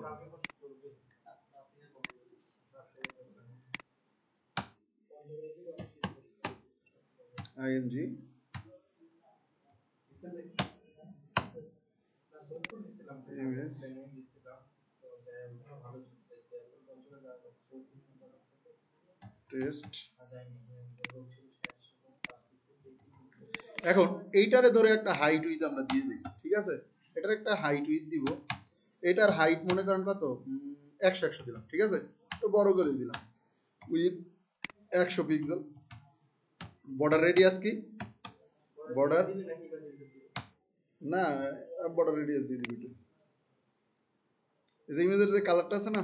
আইএনজি ইমেজ টেস্ট। এখন এইটারে ধরে একটা হাইট উইথ আমরা দিয়ে দিই, ঠিক আছে, এটার একটা হাইট উইথ দিব, এটার হাইট মনে করেন কত 100 দিলাম, ঠিক আছে, তো বড় করে দিলাম উইথ 100 পিক্সেল। বর্ডার রেডিয়াস কি, বর্ডার না, বর্ডার রেডিয়াস দিয়ে দিবি একটু। এই যে ইমেজের যে কালারটা আছে না,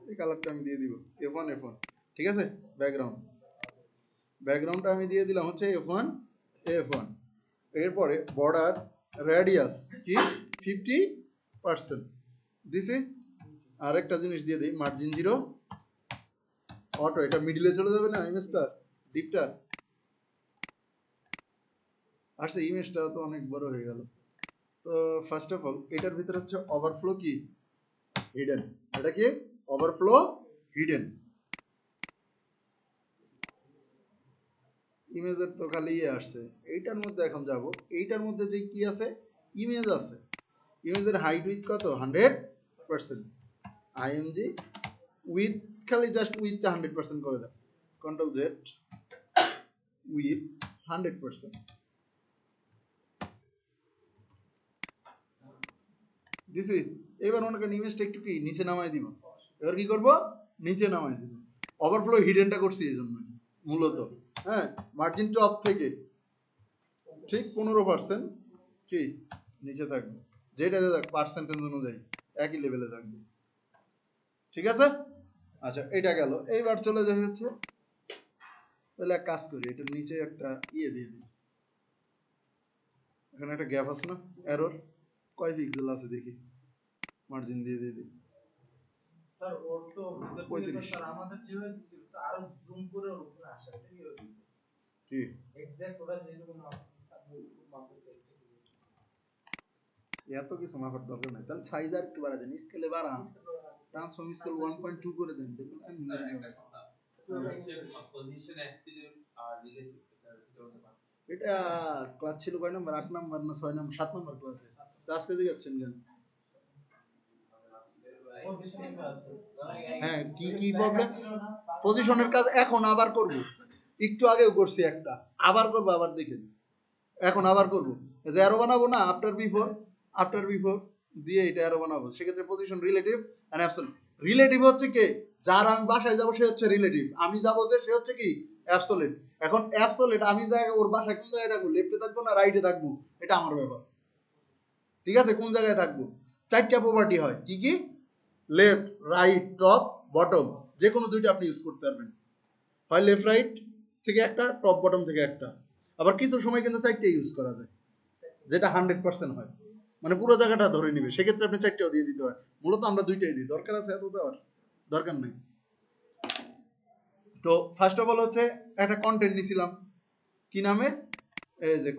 এই কালারটা আমি দিয়ে দিব F1 ঠিক আছে। ব্যাকগ্রাউন্ডটা আমি দিয়ে দিলাম হচ্ছে F1। এরপরে বর্ডার রেডিয়াস কি 50% দিছি। আরেকটা জিনিস দিয়ে দিই, মার্জিন 0 অটো, এটা মিডিলে চলে যাবে না ইমেজটা, ডিপটা আসছে, ইমেজটা তো অনেক বড় হয়ে গেল। তো ফার্স্ট অফ অল এটার ভিতরে হচ্ছে ওভারফ্লো কি হিডেন, এটা কি ওভারফ্লো হিডেন। ইমেজের তো খালি আসছে, এইটার মধ্যে এখন যাব, এইটার মধ্যে যে কি আছে ইমেজ আছে, ইমেজের হাইট উইথ কত 100%, আইএমজি উইথ খালি জাস্ট উইথটা 100% করে দেন, কন্ট্রোল জেড উইথ 100%। দিছি। এবার মনে করেন ইমেজটা একটু কি নিচে নামাই দিব, এবার কি করব নিচে নামাই দিব, ওভারফ্লো হিডেনটা করছি এই জন্য মূলত। হ্যাঁ, মার্জিন টপ থেকে ঠিক 15% কি নিচে থাকবে, যেটাতে থাক পার্সেন্টেজ অনুযায়ী একই লেভেলে থাকবে, ঠিক আছে। আচ্ছা এটা গেল, এইবার চলে যাই হচ্ছে, তাহলে এক কাজ করি, এটার নিচে একটা ইয়ে দিয়ে দিই, এখানে একটা গ্যাপ আছে না, এরর কয় পিক্সেল আছে দেখি, মার্জিন দিয়ে দিয়ে দিই স্যার ওর তো 35 স্যার আমাদের যেভাবে দিছিল তো আরো জুম করে ওর উপরে আসে এটা কি হবে কি এক্সাক্ট ওটা যেরকম মাপতে এত কিছু মাপার দরকার নাই, তাহলে সাইজ আর একটু বাড়া দেন, স্কেলে বাড়ান, ট্রান্সফর্ম স্কেল 1.2 করে দেন, দেখুন আমি স্যার মেরে একটা যাবো। কথা, পজিশন অ্যাক্সিডেন্ট আর রিলেটিভ এটার ভিতরে হতে পারে। এটা ক্লাস ছিল কয় নাম্বার, 8 নাম্বার না 6 নাম্বার, 7 নাম্বার ক্লাসে, তো আজকে যাচ্ছেন কেন? পজিশন এমনি আছে হ্যাঁ কি কি প্রবলেম, পজিশনের কাজ এখন আবার করব, একটু আগেও করছি একটা, আবার করব, আবার দেখেন এখন আবার করব, যে অ্যারো বানাবো না আফটার বিফোর দিয়ে এটা অ্যারো বানাবো, সেক্ষেত্রে position relative and absolute. Relative হচ্ছে কে, যার আমি বাসায় যাব সে হচ্ছে রিলেটিভ, আমি যাব যে সে হচ্ছে কি অ্যাবসলিউট। এখন অ্যাবসলিউট আমি জায়গা ওর বাসায় কোন জায়গায় থাকবো, লেফটে থাকবো না রাইটে থাকবো, এটা আমার ব্যাপার, ঠিক আছে। কোন জায়গায় থাকবো, 4টা প্রপার্টি হয়, কি কি, লেফট রাইট টপ বটম, যে কোনো দুইটা আপনি ইউজ করতে পারবেন, হয় লেফট রাইট থেকে একটা, টপ বটম থেকে একটা, আবার কিছু সময় কিন্তু 4টে ইউজ করা যায়, যেটা 100% হয়, মানে পুরো জায়গাটা ধরে নিবে, সেক্ষেত্রে আপনি 4টেও দিয়ে দিতে পারেন, মূলত আমরা 2টাই দিই, দরকার আছে এত দেওয়ার দরকার নেই। তো ফার্স্ট অফ অল হচ্ছে একটা কন্টেন্ট নিছিলাম, কি নামে, এই যে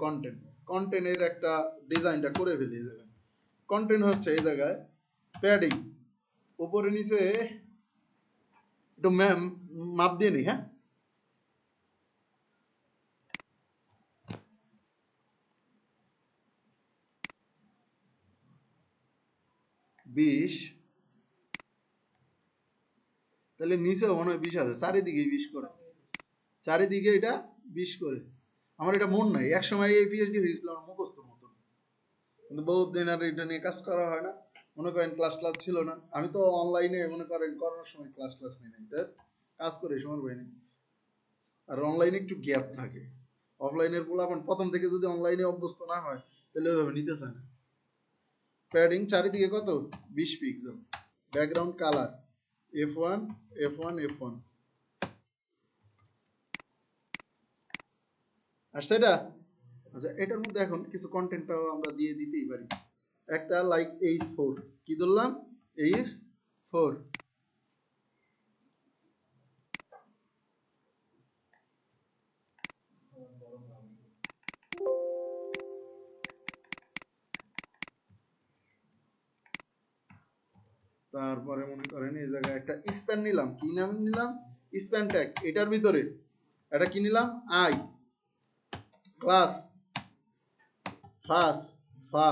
কন্টেন্টের একটা ডিজাইনটা করে ফেলি, এই জায়গায় কন্টেন্ট হচ্ছে এই জায়গায় প্যাডিং উপরে নিচে একটু মাপ দিয়ে নি, হ্যাঁ বিশ, তাহলে নিচেও মনে হয় 20 আছে, চারিদিকে 20 করে, চারিদিকে এটা 20 করে। আমার এটা মন নাই, এক সময় এই পিএইচডি হয়েছিল আমার মুখস্থ মতন, কিন্তু বহুত দিন আর এটা নিয়ে কাজ করা হয় না, মনে করেন ক্লাস ছিল না, আমি তো অনলাইনে মনে করেন করোনার সময় ক্লাস নেই নাই, কাজ করে সময় পাইনি, আর অনলাইনে একটু গ্যাপ থাকে, অফলাইনের পোলাপান প্রথম থেকে যদি অনলাইনে অভ্যস্ত না হয় তাহলে ওইভাবে নিতে চায় না। প্যাডিং চারিদিকে কত 20 পিক্সেল, ব্যাকগ্রাউন্ড কালার F1 আর সেটা, আচ্ছা এটার মধ্যে এখন কিছু কন্টেন্টটাও আমরা দিয়ে দিতেই পারি, একটা লাইক H4, কি ধরলাম H4, তারপরে মনে করেন এই জায়গায় একটা স্প্যান নিলাম, কি নাম নিলাম স্প্যান ট্যাগ, এটার ভিতরে এটা কি নিলাম আই ক্লাস ফাস ফা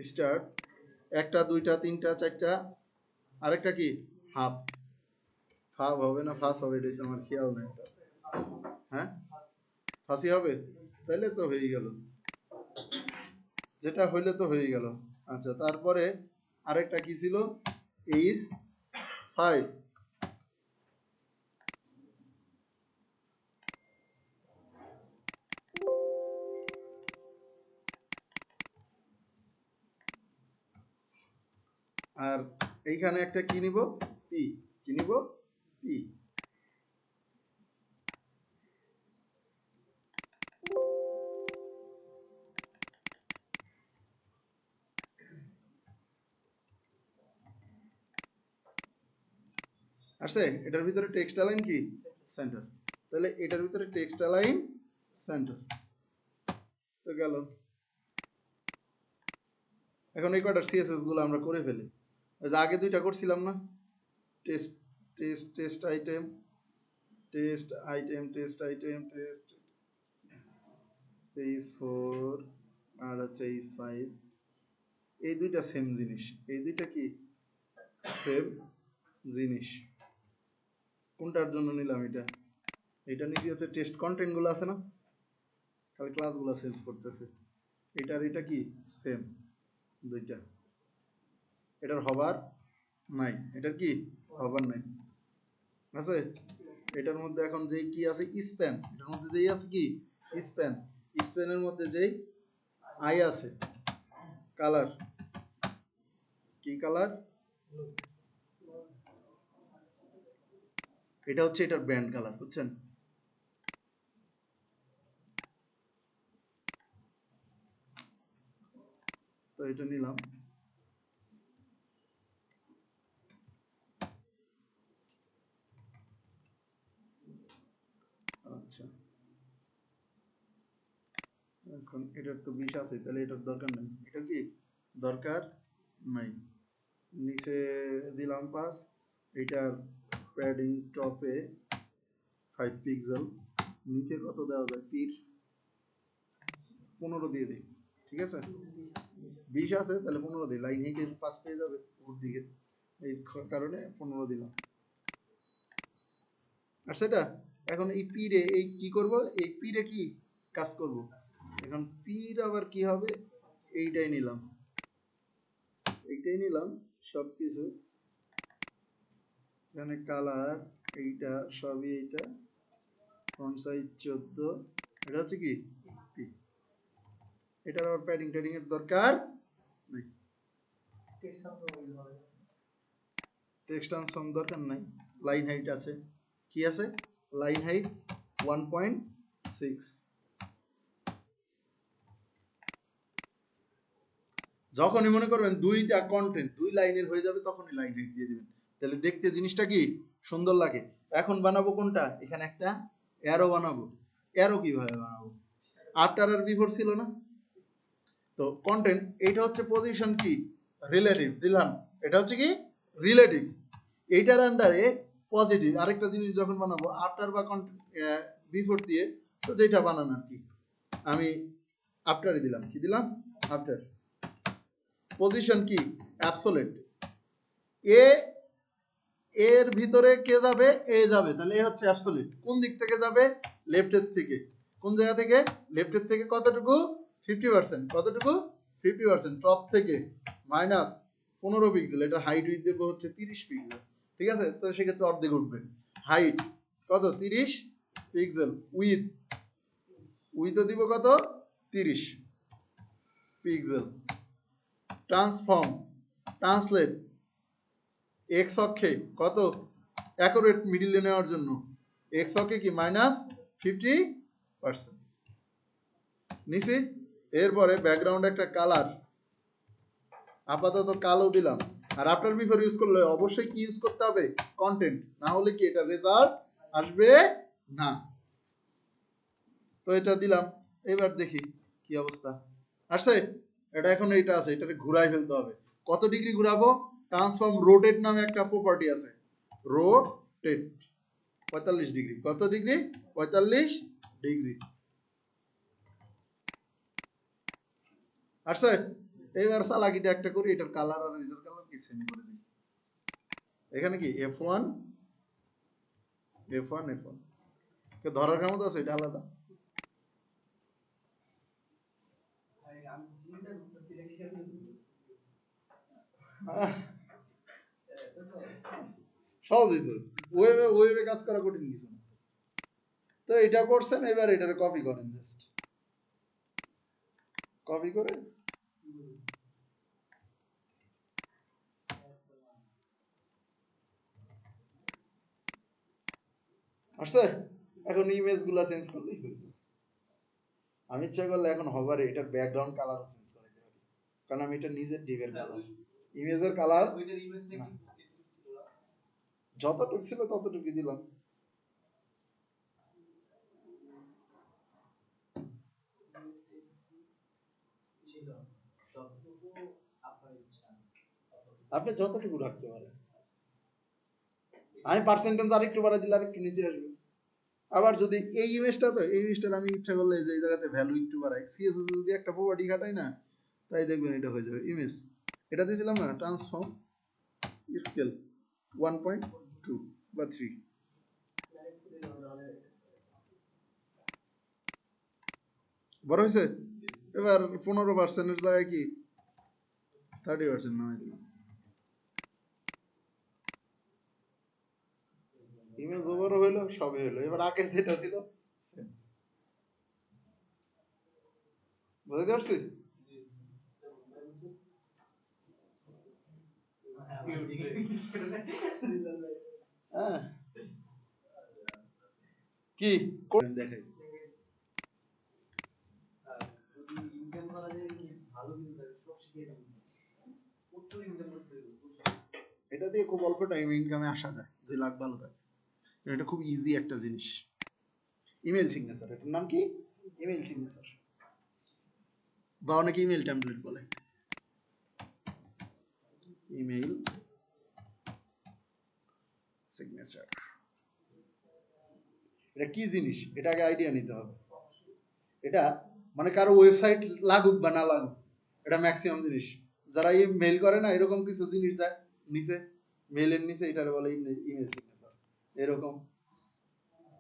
স্টার্ট একটা দুইটা তিনটা চারটা, আরেকটা কি হাফ, ফাব হবে না ফাস হবে, এটা আমার খেয়াল নেই, হ্যাঁ ফাঁসি হবে, তাহলে তো হয়ে গেল, যেটা হইলে তো হয়ে গেল। আচ্ছা, তারপরে আরেকটা কি ছিল, এইচ 5, আর এইখানে একটা কি নিব, পি, কি নিব, পি। আসছে, এটার ভিতরে টেক্সট অ্যালাইন কি, সেন্টার, তাহলে এটার ভিতরে টেক্সট অ্যালাইন সেন্টার তো গেল। এখন এই কটার সিএসএস গুলো আমরা করে ফেলি, ওই যে আগে দুইটা করছিলাম না, test test test item, test item, test item, test H 4 আর হচ্ছে এইচ 5, এই দুইটা সেম জিনিস, এই দুইটা কি সেম জিনিস। কোনটার জন্য নিলাম এটা, এটা নিচে হচ্ছে টেস্ট কন্টেন্ট গুলো আছে না, খালি ক্লাসগুলো সেলস করতেছে, এটা আর এটা কি সেম দুইটা, এটার হবার নাই, এটার কি হবার নাই, আছে। এটার মধ্যে এখন যেই কি আছে স্প্যান, এটার মধ্যে যেই আছে কি স্প্যান, স্প্যানের মধ্যে যেই আই আছে, কালার কি কালার, এটা হচ্ছে এটার ব্যান্ড কালার, বুঝছেন। তো এটা নিলাম, আচ্ছা এখন এটার তো 20 আছে, তাহলে এটার দরকার নেই, এটা কি দরকার নাই, নিচে দিলাম 5, এটার প্যাডিং টপে 5 পিক্সেল, নিচে কত দেওয়া যায়, পির 15 দিয়ে দিই, ঠিক আছে, 20 আছে তাহলে 15 দিই, লাইন হেঁটে পাস পেয়ে যাবে ওর দিকে, এই কারণে 15 দিলাম। আর সেটা এখন এই পিরে এই কি করব, এই পিরে কি কাজ করব, এখন পির আবার কি হবে, এইটাই নিলাম, এইটাই নিলাম সব কিছু, এখানে কালার এইটা সবই, এইটা ফন্ট সাইজ 14, এটা হচ্ছে কি পি, এটার আবার প্যাডিং ট্যাডিং এর দরকার নেই, টেক্সট ট্রান্সফর্ম দরকার নাই, লাইন হাইট আছে, কি আছে লাইন হাইট 1.6, যখনই মনে করবেন দুইটা কন্টেন্ট 2 লাইনের হয়ে যাবে তখনই লাইন হাইট দিয়ে দিবেন, তাহলে দেখতে জিনিসটা কি সুন্দর লাগে। এখন বানাবো কোনটা, এখানে একটা অ্যারো বানাবো, অ্যারো কিভাবে বানাবো, আফটার আর বিফোর ছিল না, তো কন্টেন্ট এইটা হচ্ছে পজিশন কি রিলেটিভ দিলাম, এটা হচ্ছে কি রিলেটিভ, এইটার আন্ডারে পজিটিভ আরেকটা জিনিস যখন বানাবো আফটার বা বিফোর দিয়ে, তো যেটা বানানো আর কি, আমি আফটারে দিলাম, কি দিলাম আফটার, পজিশন কি অ্যাবসোলিউট, এ এর ভিতরে কে যাবে, এ যাবে, তাহলে এ হচ্ছে অ্যাবসোলিউট, কোন দিক থেকে যাবে, লেফটের থেকে, কোন জায়গা থেকে, লেফটের থেকে কতটুকু 50%, কতটুকু 50%, টপ থেকে মাইনাস 15 পিক্সেল, এটা হাইট উইথ দেবো হচ্ছে 30 পিক্সেল, ঠিক আছে, তো সেক্ষেত্রে অর্ধেক উঠবে, হাইট কত 30 পিক্সেল, উইথ উইথও দিব কত 30 পিক্সেল, ট্রান্সফর্ম ট্রান্সলেট এক্স অক্ষে কত অ্যাকুরেট মিডিলে নেওয়ার জন্য, এক্স অক্ষে কি -50% নিচে, এরপরে ব্যাকগ্রাউন্ড একটা কালার আপাতত কালো দিলাম, আর আফটার বিফোর ইউজ করলে অবশ্যই কি ইউজ করতে হবে, কন্টেন্ট, না হলে কি এটা রেজাল্ট আসবে না, তো এটা দিলাম, এবার দেখি কি অবস্থা আসছে, এটা এখন এইটা আছে, এটাকে ঘুরাই ফেলতে হবে, কত ডিগ্রি ঘুরাবো, ট্রান্সফর্ম রোটেট নামে একটা প্রপার্টি আছে, রোটেট 45 ডিগ্রি, কত ডিগ্রি 45 ডিগ্রি আসছে, এইবার চালাকিটা একটা করি, এটার কালার আর এটার কালার কি সেম করে দিই, এখানে কি F1 F1 F1 কে ধরার ক্ষমতা আছে, এটা আলাদা, সহজই তো, ওয়েবে কাজ করা কঠিন কিছু না। তো এটা করছেন, এবার এটারে কপি করেন, জাস্ট কপি করে আসছে। এখন ইমেজ গুলা চেঞ্জ করলেই হয়ে যাবে। আমি ইচ্ছা করলে এখন হবারে এটার ব্যাকগ্রাউন্ড কালারও চেঞ্জ করে দিতে পারি, কারণ আমি এটা নিজের ডিভের কালার, ইমেজের কালার ওইটার ইমেজটা কি এতটুকু ছিল না? যতটুকু ছিল ততটুকু দিলাম। ছিল যতটুকু আপনার ইচ্ছা আপনি যতটুকু রাখতে পারেন। আমি পার্সেন্টেজ আরেকটু বাড়াই দিলে আরেকটু নিচে আসবে। আবার যদি এই ইমেজটা, তো এই ইমেজটার আমি ইচ্ছা করলে যে এই জায়গাতে ভ্যালু একটু বাড়াই, সিএসএস যদি একটা প্রপার্টি খাটাই না, তাই দেখবেন এটা হয়ে যাবে ইমেজ। এটা দিয়েছিলাম না ট্রান্সফর্ম স্কেল 1.2 বা 3, বড় হয়েছে। এবার 15%-এর জায়গায় কি 30% নামাই দিলাম। ইমেজ ওভারও হইলো, সবই হইলো। এবার আগের যেটা ছিল সেম, বুঝতে পারছি। হ্যাঁ, কি দেখাই যদি ইনকাম করা যায় ভালো, কিন্তু তাকে সব শিখিয়ে দেবেন, প্রচুর ইনকাম করতে হবে, প্রচুর। এটা দিয়ে খুব অল্প টাইম ইনকামে আসা যায়, যে লাখ ভালো থাকে। এটা খুব ইজি একটা জিনিস। ইমেল সিগনেচার, এটার নাম কি? ইমেল সিগনেচার, বা অনেকে ইমেল টেমপ্লেট বলে। ইমেল সিগনেচার এটা কি জিনিস, এটা আগে আইডিয়া নিতে হবে। এটা মানে কারো ওয়েবসাইট লাগুক বা না লাগুক, এটা ম্যাক্সিমাম জিনিস যারা এই মেল করে না, এরকম কিছু জিনিস যায় নিচে, মেলের নিচে, এটার বলে ইমেল সিগনেচার, এরকম,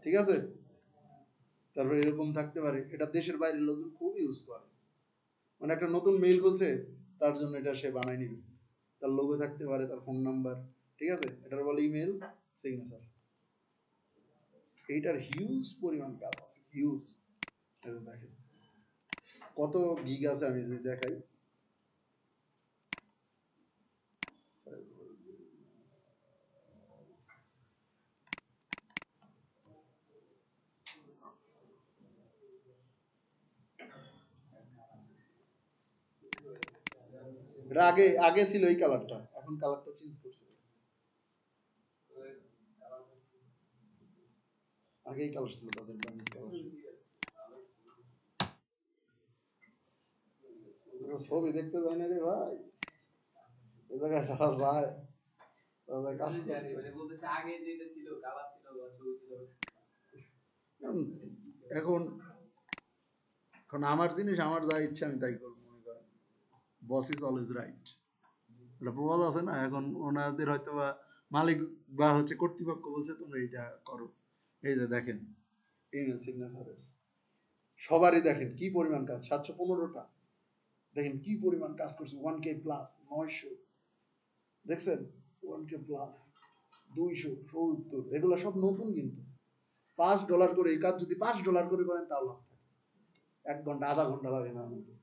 ঠিক আছে। তারপরে এরকম থাকতে পারে, এটা দেশের বাইরের লোকজন খুব ইউজ করে। মানে একটা নতুন মেইল বলছে, তার জন্য এটা সে বানাই নিবে, তার লোগো থাকতে পারে, তার ফোন নাম্বার, ঠিক আছে, এটার বলে ইমেল সিগনেচার। এইটার হিউজ পরিমাণ কাজ আছে, হিউজ। দেখেন কত গিগ আছে, আমি যদি দেখাই, এটা আগে আগে ছিল এই কালারটা, এখন কালারটা চেঞ্জ করছে। আগে এই কালার ছিল তাদের ব্র্যান্ডের কালার। ছবি দেখতে যায় না রে ভাই, এ জায়গায় যারা যায় তাদের কাজ করতে জানি, মানে বলতেছে আগে যেটা ছিল কালার ছিল বা ছবি ছিল। এখন এখন আমার জিনিস, আমার যা ইচ্ছা আমি তাই করবো, মনে করেন বস ইজ অলওয়েজ রাইট, এটা প্রবাদ আছে না। এখন ওনাদের হয়তো বা মালিক বা হচ্ছে কর্তৃপক্ষ বলছে তোমরা এটা করো। এই যে দেখেন ইমেল সিগনেচারের সবারই দেখেন কি পরিমাণ কাজ, 715টা, দেখেন কি পরিমাণ কাজ করছে, 1K প্লাস 900, দেখছেন 1K প্লাস 270, এগুলো সব নতুন, কিন্তু $5 করে এই কাজ যদি $5 করে করেন তাও লাভ থাকে। 1 ঘন্টা আধা ঘন্টা লাগে না আমাদের,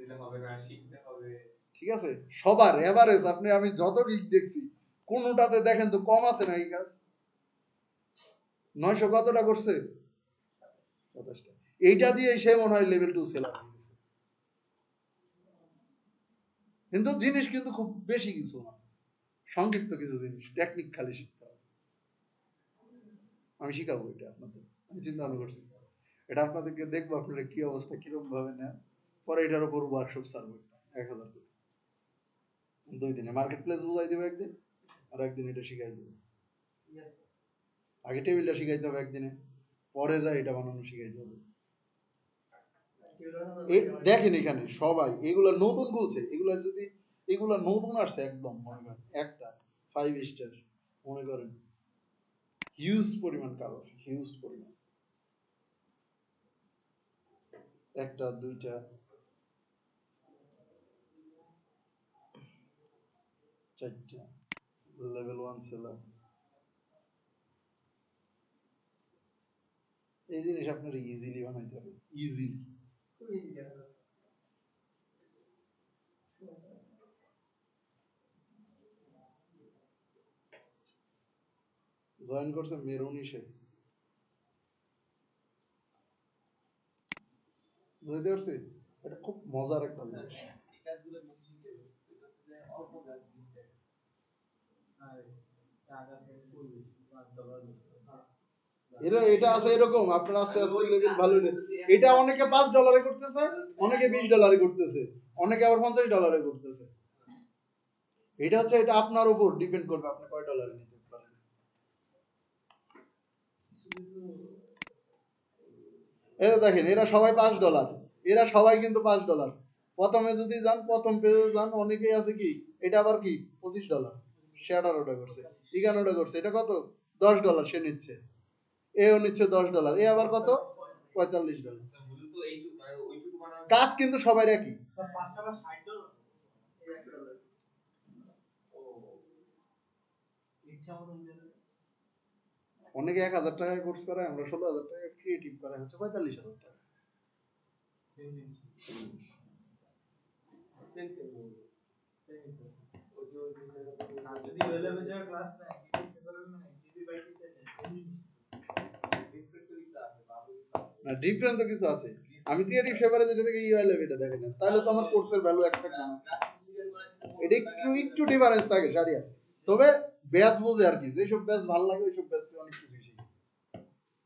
এটা হবে না, শিখতে হবে। ঠিক আছে। সবার এভারেজ আপনি, আমি যত গিগ দেখছি কোনটাতে দেখেন তো কম আছে না এই কাজ। 900 কতটা করছে? 27টা। এইটা দিয়ে সে মনে হয় লেভেল 2 সেলার হয়ে গেছে। কিন্তু জিনিস কিন্তু খুব বেশি কিছু না, সংক্ষিপ্ত কিছু জিনিস, টেকনিক খালি শিখতে হবে। আমি শিখাবো এটা আপনাদের, আমি চিন্তা ভাবনা করছি এটা আপনাদেরকে দেখবো আপনারা কি অবস্থা, কিরকম ভাবে নেন। পরে এটার উপর ওয়ার্কশপ সারবো 1000 করে 2 দিনে। মার্কেট প্লেস বুঝাই দেবো একদিন, আর একদিন এটা শিখাই দেবো। আগে টেবিলটা শিখাইতে হবে একদিনে, পরে যা এটা বানানো শিখাইতে হবে। দেখেন এখানে সবাই এগুলা নতুন বলছে, এগুলা যদি এগুলা নতুন আসছে একদম, মনে করেন একটা 5 স্টার, মনে করেন হিউজ পরিমাণ কাজ আছে, হিউজ পরিমাণ। একটা দুইটা চারটা লেভেল 1 সেলার। এই জিনিস আপনার ইজিলি বানাইতে হবে, ইজিলি। খুব ইজি দেখা যাচ্ছে। জয়েন করছে মেরুনিশে, বুঝতে পারছি? এটা খুব মজার একটা জিনিস। এই কাজগুলো বেশি শিখে যাবে। এটা হচ্ছে যে অল্প কাজ দিতে আর টাকা থেকে পরিবেশ $5 এটা আছে এরকম, আপনার আস্তে আস্তে লেভেল ভালো হলে এটা অনেকে $5 করতেছে, অনেকে $20 করতেছে, অনেকে আবার $50 করতেছে। এটা হচ্ছে, এটা আপনার উপর ডিপেন্ড করবে আপনি কয় ডলারে নিতে পারেন। এই দেখেন এরা সবাই $5, এরা সবাই কিন্তু $5। প্রথমে যদি যান, প্রথম পেজে যান, অনেকেই আছে কি এটা আবার কি $25, সে 18টা করছে, 11টা করছে, এটা কত $10 সে নিচ্ছে, এও নিচ্ছে $10, এ আবার কত $45। মূলত এইটুকু মানে ওইটুকু বানানোর কাজ কিন্তু সবার একই। সব $5 $60 এই $1 ও ইচ্ছা মতন দিলে অনেকে 1000 টাকায় কোর্স করায়, আমরা 16,000 টাকায় ক্রিয়েটিভ করাই হচ্ছে 45,000 টাকা। সেম জিনিস সেম কেমন সেম তো ওই যে ওই যে আর যদি লেভেলে যাওয়ার ক্লাস না কিছু সেভাবে না যদি বাইটিতে নেই সেম জিনিস ডিফারেন্ট তো কিছু আছে ভালো কিছু আছে না, ডিফারেন্ট তো কিছু আছে। আমি ক্রিয়েটিভ সেভারে যেটা থেকে ইউআই লেভ এটা দেখেন না, তাহলে তো আমার কোর্সের ভ্যালু এক্সপেক্ট না। এটা একটু একটু ডিফারেন্স থাকে সারিয়া, তবে ব্যাস বোঝে আর কি, যেসব ব্যাস ভালো লাগে ওইসব ব্যাসকে অনেক কিছু শিখে।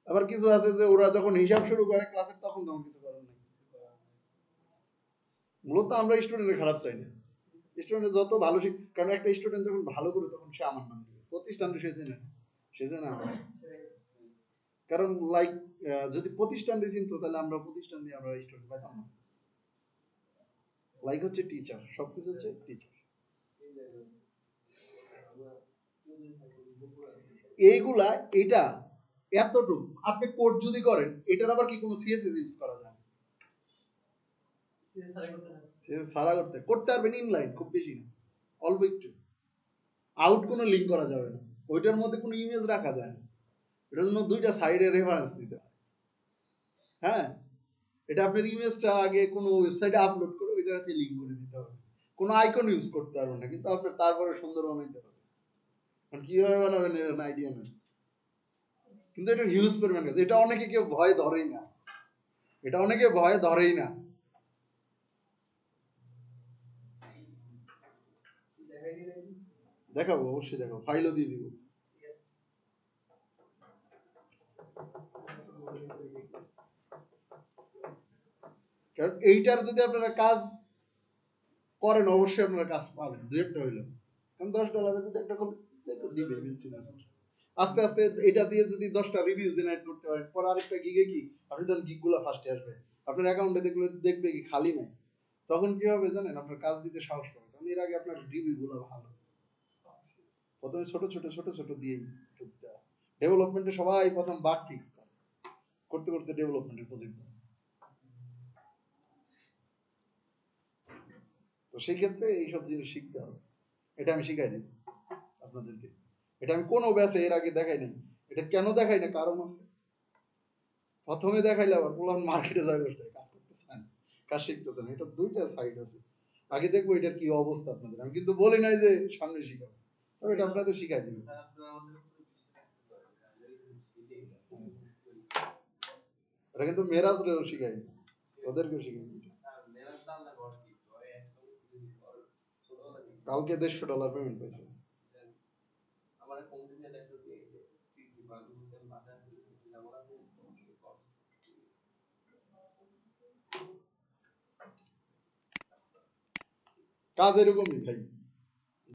আবার কিছু আছে যে ওরা যখন হিসাব শুরু করে ক্লাসের তখন তখন কিছু করার নাই। মূলত আমরা স্টুডেন্টের খারাপ চাই না, স্টুডেন্ট যত ভালো শিখ, কারণ একটা স্টুডেন্ট যখন ভালো করে তখন সে আমার নাম দেবে, প্রতিষ্ঠানটা সে চেনে আমার। কারণ লাইক যদি প্রতিষ্ঠান চিনতো তাহলে আমরা প্রতিষ্ঠান দিয়ে আমরা স্টুডেন্ট পাইতাম না। লাইক হচ্ছে টিচার, সবকিছু হচ্ছে টিচার। এইগুলা এটা এতটুকু আপনি কোড যদি করেন, এটার আবার কি কোনো সিএসএস ইউজ করা যায়? সিএসএস সারা করতে করতে পারবেন ইনলাইন, খুব বেশি না, অল্প একটু। আউট কোনো লিঙ্ক করা যাবে না, ওইটার মধ্যে কোনো ইমেজ রাখা যায় না, এটার জন্য দুইটা সাইডে রেফারেন্স দিতে হয়। হ্যাঁ, এটা আপনার ইমেজটা আগে কোনো ওয়েবসাইটে আপলোড করে ওই জায়গাতে লিঙ্ক করে দিতে হবে, কোনো আইকন ইউজ করতে পারবেন না, কিন্তু আপনার তারপরে সুন্দর বানাইতে হবে। কারণ কিভাবে বানাবেন এর আইডিয়া নেই, কিন্তু এটা হিউজ পরিমাণ কাজ, এটা অনেকে কেউ ভয় ধরেই না, এটা অনেকে ভয় ধরেই না। দেখাবো, অবশ্যই দেখাবো, ফাইলও দিয়ে দিব। কারণ এইটার যদি আপনারা কাজ করেন অবশ্যই আপনারা কাজ পাবেন, দু একটা হইলো। কারণ $10 যদি একটা দিবে আস্তে আস্তে এটা দিয়ে যদি 10টা রিভিউ জেনারেট করতে পারেন, পর আরেকটা গিগে কি আপনি তখন গিগগুলো ফার্স্টে আসবে, আপনার অ্যাকাউন্টে দেখবে কি খালি নাই, তখন কি হবে জানেন, আপনার কাজ দিতে সাহস পাবে, কারণ এর আগে আপনার রিভিউগুলো ভালো। প্রথমে ছোট ছোট ছোট ছোট দিয়েই ঢুকতে হয়। ডেভেলপমেন্টে সবাই প্রথম বাগ ফিক্স করে, করতে করতে ডেভেলপমেন্টের প্রজেক্ট। তো সেই ক্ষেত্রে এইসব জিনিস শিখতে হবে, এটা আমি শিখাই দিই আপনাদেরকে। এটা আমি কোনো ব্যাচে এর আগে দেখাই নাই। এটা কেন দেখাই না, কারণ আছে। প্রথমে দেখাইলে আবার পুরো মার্কেটে যাই বসতে কাজ করতেছেন, কাজ শিখতেছেন, এটা দুইটা সাইড আছে। আগে দেখবো এটার কি অবস্থা আপনাদের, আমি কিন্তু বলি নাই যে সামনে শিখাবো, তবে এটা আপনাদের শিখাই দিব। এটা কিন্তু মেরাজরেও শিখাই, ওদেরকেও শিখাই। কালকে $150 পেমেন্ট পাইছে। আমার কম্পিউটার ল্যাপটপ দিয়েছে টিটি বালু হোসেন বাজার যেমন আছে কাজ এরকমই ভাই।